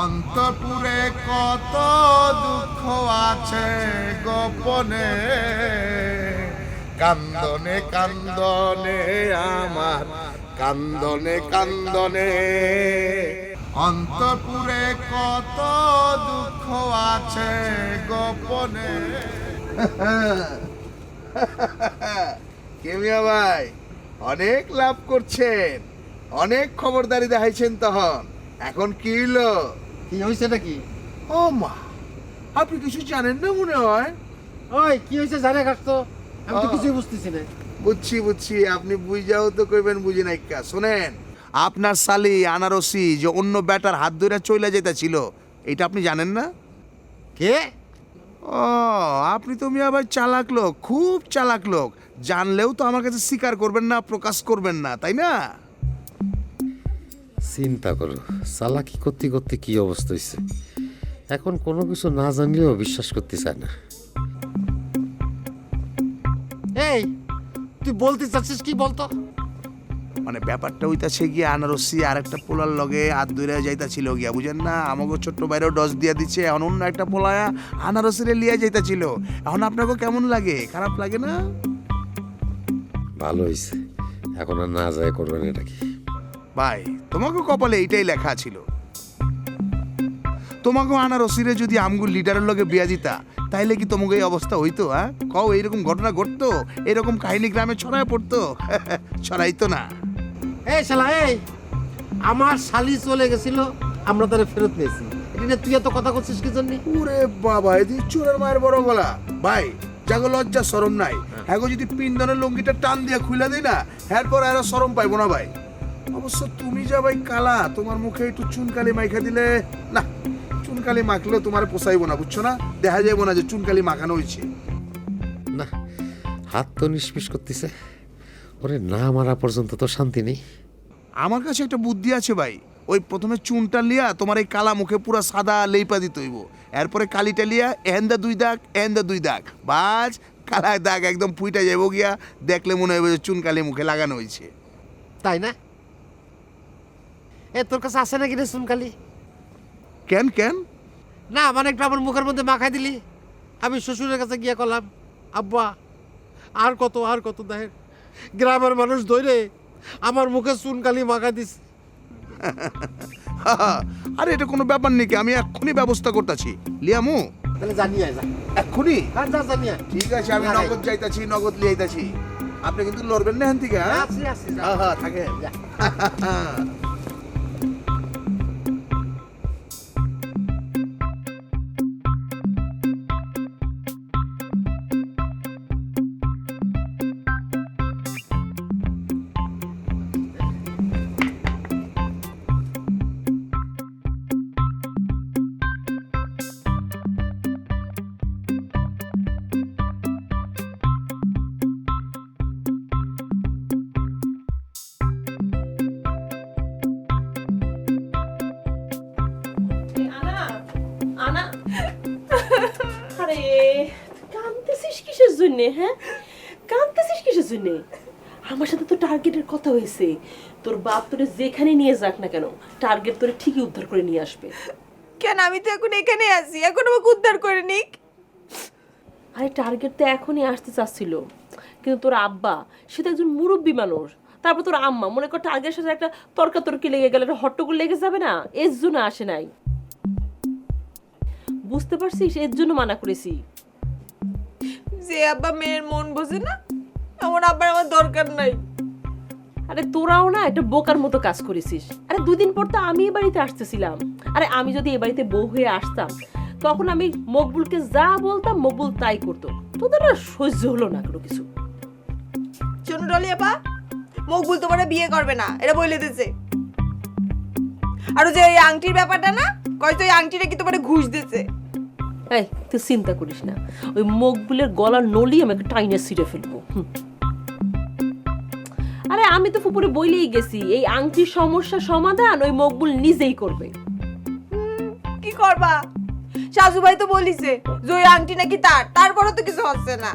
অন্তপুরে কত দুঃখ আছে গোপনে, কান্দনে কান্দনে আমার কান্দনে কান্দনে, অন্তপুরে কত দুঃখ আছে গোপনে। কেমিয়া ভাই অনেক লাভ করছেন, অনেক খবরদারি দেখাইছেন, তখন এখন কি হলো? কি হয়েছে নাকি? ও মা, আপনি কিছু জানেন না মনে হয়। ওই কি হয়েছে জানে কাজ তো, আমি তো কিছুই বুঝতেছি না। বুঝছি, আপনি বুঝাও তো কইবেন বুঝি নাই কা। শোনেন, আপনার সালি আনারসি যে অন্য ব্যাটার হাত ধরে চলে যেতেছিল, এটা আপনি জানেন না? কে? ও, আপনি তো মিয়া ভাই চালাক লোক, খুব চালাক লোক। জানলেও তো আমার কাছে স্বীকার করবেন না, প্রকাশ করবেন না, তাই না? চিন্তা করো, চালাকি করতে করতে কি অবস্থা হয়েছে। এখন কোনো কিছু না জানলেও বিশ্বাস করতে চায় না। এই তুই বলতে চাচ্ছিস কি বলতো? মানে ব্যাপারটা হইতাছে গিয়ে আনারসি আর একটা পোলার লগে হাত ধরে যাইতাছিল গিয়া, বুঝেন না? আমাকে ছোট্ট বাইরেও ডস দিয়া দিচ্ছে, এখন অন্য একটা পোলায়া আনারসিরে লিয়া যাইতাছিল। এখন আপনাকে কেমন লাগে? খারাপ লাগে না? ভালো হয়েছে, এখন আর না যায় করবেন এটা কি? ভাই তোমাকে কপালে এইটাই লেখা ছিল। তোমাকে আনারসিরে যদি আমগুল লিডারের লগে বিয়া দিতা, তাইলে কি তোমাকে এই অবস্থা হইতো? হ্যাঁ কও, এইরকম ঘটনা ঘটতো? এরকম কাহিনী গ্রামে ছড়ায় পড়তো? ছড়াইতো না। এই শালা, এই আমার শালি চলে গেছিল, আমরা তারে ফেরত নিয়েছি। এটা নিয়ে তুই এত কথা করছিস কি জন্য? ওরে বাবা, এদিকে চোরের মায়ের বড় গলা। ভাই জাগো লজ্জা শরম নাই, হ্যাঁ যদি পিন্দনের লুঙ্গিটা টান দিয়ে খুলে দেয় না, এরপর আর শরম পাইবো না ভাই। অবশ্য তুমি যা ভাই কালা, তোমার মুখে একটু চুনকালি মাইখা দিলে না, চুনকালি মাখলেও তোমার পোষাইবো না, বুঝছো না? দেখা যাইবো না যে চুনকালি মাখানো হয়েছে। না, হাত তো নিষ্পিস করতেছে, ওরে না মারা পর্যন্ত তো শান্তি নেই। আমার কাছে একটা বুদ্ধি আছে ভাই। ওই প্রথমে চুনটা লিয়া তোমার এই কালা মুখে পুরা সাদা লেপা দিতে হইব, এরপরে কালিটা লিয়া এহেন্দা দুই দাগ, বাজ কালা দাগ একদম ফুইটা যাইব গিয়া, দেখলে মনে হইব যে চুনকালি মুখে লাগানো হয়েছে। তাই না? এ তোর কাছে আছে নাকি রে চুনকালি? কেন? না মানে একটু আমার মুখের মধ্যে মাখাই দিলি। আমি শ্বশুরের কাছে গিয়ে করলাম, আব্বা আর কত দেখেন গ্রামের মানুষ ধরে আমার মুখে চুনকালি মাখা দিস। আরে এটা কোনো ব্যাপার নাকি, আমি এক্ষুনি ব্যবস্থা করতেছি। লিয়ামু তাহলে জানিয়ে যা এক্ষুনি? হ্যাঁ যা জানিয়ে। ঠিক আছে, আমি নগদ যাইতাছি, নগদ লিয়ে আইতাছি। আপনি কিন্তু লড়বেন না এখান থেকে। হ্যাঁ আসি যা। হ্যাঁ থাকে। আনা আরে কাঁদতেছিস কিসের জন্য? হ্যাঁ কাঁদতেছিস কিসের জন্য? আমার সাথে তো টার্গেটের কথা হয়েছে, তোর বাপ তোরে যেখানে নিয়ে যাক না কেন টার্গেট তোরে ঠিকই উদ্ধার করে নিয়ে আসবে। কেন আমি তো এখন এখানে আছি, এখন আমাকে উদ্ধার করে নিক। আরে টার্গেট তো এখনই আসতে চাচ্ছিল, কিন্তু তোর আব্বা সে তো একজন মুরব্বী মানুষ, তারপর তোর আম্মা মনে কর টার্গেটের সাথে একটা তর্কাতর্কি লেগে গেলে একটা হট্টগোল লেগে যাবে না, এর জন্য আসে নাই। বুঝতে পারছিস, এর জন্য মানা করেছি। যে আব্বা মেয়ের মন বোঝে না, এমন আব্বার আমার দরকার নাই। আরে তোরাও না একটা বোকার মতো কাজ করেছিস। আরে 2 দিন পর তো আমি এই বাড়িতে আসতেছিলাম। আরে আমি যদি এই বাড়িতে বউ হয়ে আসতাম তখন আমি মকবুলকে যা বলতাম মকবুল তাই করতো, তোদের আর সহ্য হলো না কোনো কিছু। শোনো ডলি আপা, মকবুল তোমার বিয়ে করবে না, এটা বলে দিয়েছে। আর যে এই আংটির ব্যাপারটা না, কয়তো এই আংটিটা কি তোমার ঘুষ দিচ্ছে। এই তুই চিন্তা করিস না, ওই মকবুলের গলার নলি আমাকে টাইনে ছিঁড়ে ফেলবো। আরে আমি তো ফুপুরে বইলেই গেছি, এই আংটির সমস্যা সমাধান ওই মকবুল নিজেই করবে। কি করবা? সাজু ভাই তো বলিছে যে ওই আংটি নাকি তারপরে তো কিছু হচ্ছে না।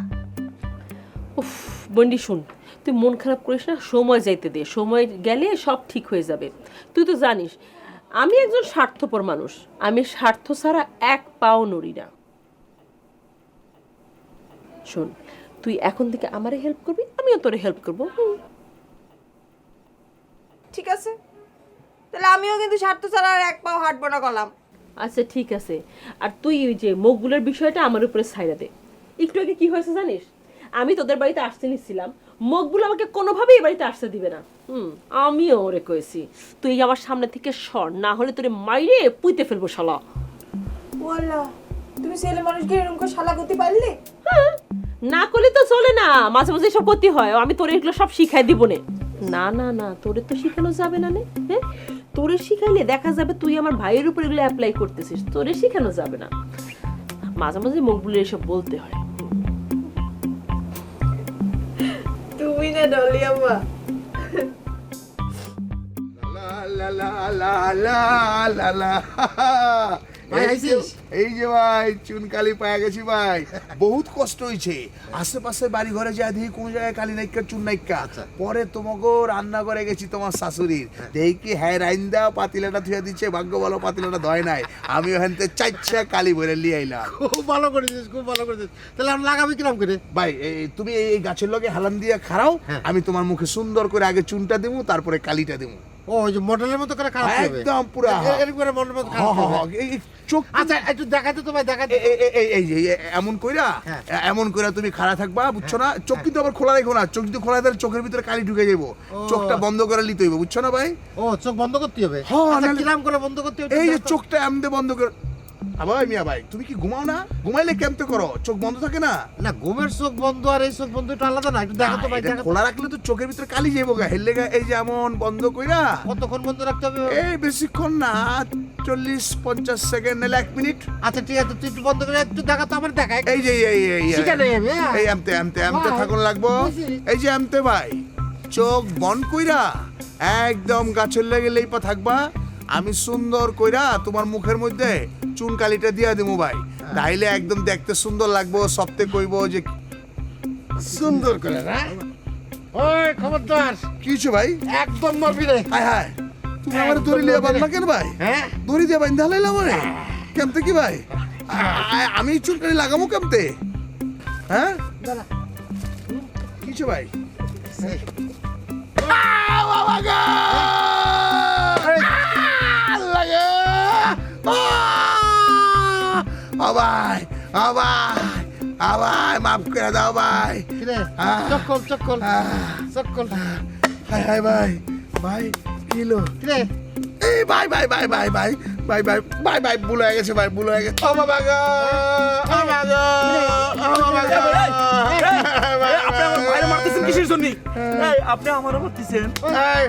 উফ বন্ডি শুন, তুই মন খারাপ করিস না, সময় যাইতে দে, সময় গেলে সব ঠিক হয়ে যাবে। তুই তো জানিস আমি একজন স্বার্থপর মানুষ, আমি স্বার্থ ছাড়া এক পাও নড়ি না। শোন, তুই এখন থেকে আমারে হেল্প করবি, আমিও তোরে হেল্প করবো। ঠিক আছে, তাহলে আমিও কিন্তু স্বার্থ ছাড়া আর এক পাও হাঁটবো না কলাম। আচ্ছা ঠিক আছে, আর তুই ওই যে মকবুলের বিষয়টা আমার উপরে ছাইড়া দে। একটু আগে কি হয়েছে জানিস, আমি তোদের বাড়িতে আসতে নিচ্ছিলাম, মকবুল আমাকে কোনোভাবেই এই বাড়িতে আসতে দিবে না। আমিও ওরে কয়েছি তুই আমার সামনে থেকে সর, না হলে তোরে মাইরে পুইতে ফেলবো শালা। ওয়াল্লা, তুমি ছেলে মানুষকে এরকম করে শালা করতে পারলে? হ্যাঁ, না করলে তো চলে না, মাঝে মাঝে সব করতে হয়। আমি তোরে এগুলো সব শিখাই দিব না। না না না, তোরে তো শিখানো যাবে না। হ্যাঁ, তোরে শিখাইলে দেখা যাবে তুই আমার ভাইয়ের উপর এগুলো অ্যাপ্লাই করতেছিস, তোরে শিখানো যাবে না। মাঝে মাঝে মকবুলের এসব বলতে হয়। তুমি না ডলি আম্মা। এই যে ভাই চুনকালি পায়া গেছি ভাই, বহুত কষ্ট হয়েছে। আশেপাশে বাড়ি ঘরে যা দেখি কোন জায়গায় কালি নাইকা চুন নাইকা। পরে তোমাকে রান্না করে গেছি তোমার শাশুড়ির, দেখি হ্যাঁ রাইন্দা পাতিলাটা ধুয়ে দিচ্ছে, ভাগ্য ভালো পাতিলাটা ধয় নাই। আমি ওখান থেকে চাইছা কালি ভরে লিয়ে আইলাম। খুব ভালো করেছিস, খুব ভালো করেছিস। তাহলে আমি লাগাবি কিরম করে? ভাই তুমি এই গাছের লগে হালান দিয়ে খাড়াও, আমি তোমার মুখে সুন্দর করে আগে চুনটা দেবো, তারপরে কালিটা দেবো। ও ওই যে মডেলের মতো করে খারাপ হবে একদম পুরো এরকম করে মডেলের মতো খারাপ হবে। এই চোখ আচ্ছা একটু দেখাতে তো ভাই, দেখাতে। এই যে এমন কইরা, এমন কইরা তুমি খাড়া থাকবা, বুঝছো না? চোখ কিন্তু আবার খোলা রাখো না, চোখ যদি খোলা থাকে চোখের ভিতরে কালি ঢুকে যাবো। চোখটা বন্ধ করে নিতে হইব, বুঝছো না ভাই? ও চোখ বন্ধ করতে হবে? হ্যাঁ, কিরাম করে বন্ধ করতে হবে? এই যে চোখটা এমনি বন্ধ করে। ভাই মিয়া ভাই, তুমি কি ঘুমাও না? ঘুমাইলে কেমতে করো? চোখ বন্ধ থাকে না? না, ঘুমের চোখ বন্ধ আর এই চোখ বন্ধ একটু আলাদা না, একটু দেখাতো ভাই। খোলা রাখলে তো চোখের ভিতরে কালি যাইবো গা, হেললে গা। এই যে এমন বন্ধ কইরা। কতক্ষণ বন্ধ রাখতে হবে? এই বেশিক্ষণ না, 40-50 সেকেন্ড নাহলে 1 মিনিট। আচ্ছা ঠিক আছে, তুই একটু বন্ধ করে একটু দেখাতো আমার, দেখা। এই যে শিখা নেই আমি। এই আমতে থাকুন লাগবো। এই যে আমতে ভাই, চোখ বন্ধ কইরা একদম গাছের লেগে লেপা থাকবা। আমি সুন্দর কইরা তোমার মুখের মধ্যে চুন কালিটা দিয়া দেবো ভাই, তাইলে একদম দেখতে সুন্দর লাগবো। সবতে কইবো যে সুন্দর করে না। ওই খবরদার। কি হচ্ছে ভাই? একদম মরবি রে। হায় হায়, তুমি আমার দড়ি লিয়ে বাঁধবা কেন ভাই? হ্যাঁ, দড়ি দিয়ে বাঁধা লাইলাম আমারে। কেমতে কি ভাই আমি চুলকানি লাগামো কেমতে হ্যাঁ কিছু ভাই বাবা গো! লাগে ভাই ভাই মাফ করে দাও ভাই কিরে চক্কল চক্কল চক্কল হাই হাই ভাই ভাই কিলো কিরে এই ভাই ভাই ভাই ভাই ভাই ভাই ভাই ভাই ভাই ভুল হয়ে গেছে ভাই ভুল হয়ে গেছে ও বাবা গো ও বাবা গো ও বাবা গো আপনি আমার ভাইরে মারতেছেন কিসের জন্য? আপনি আমারও মারতেছেন। ভাই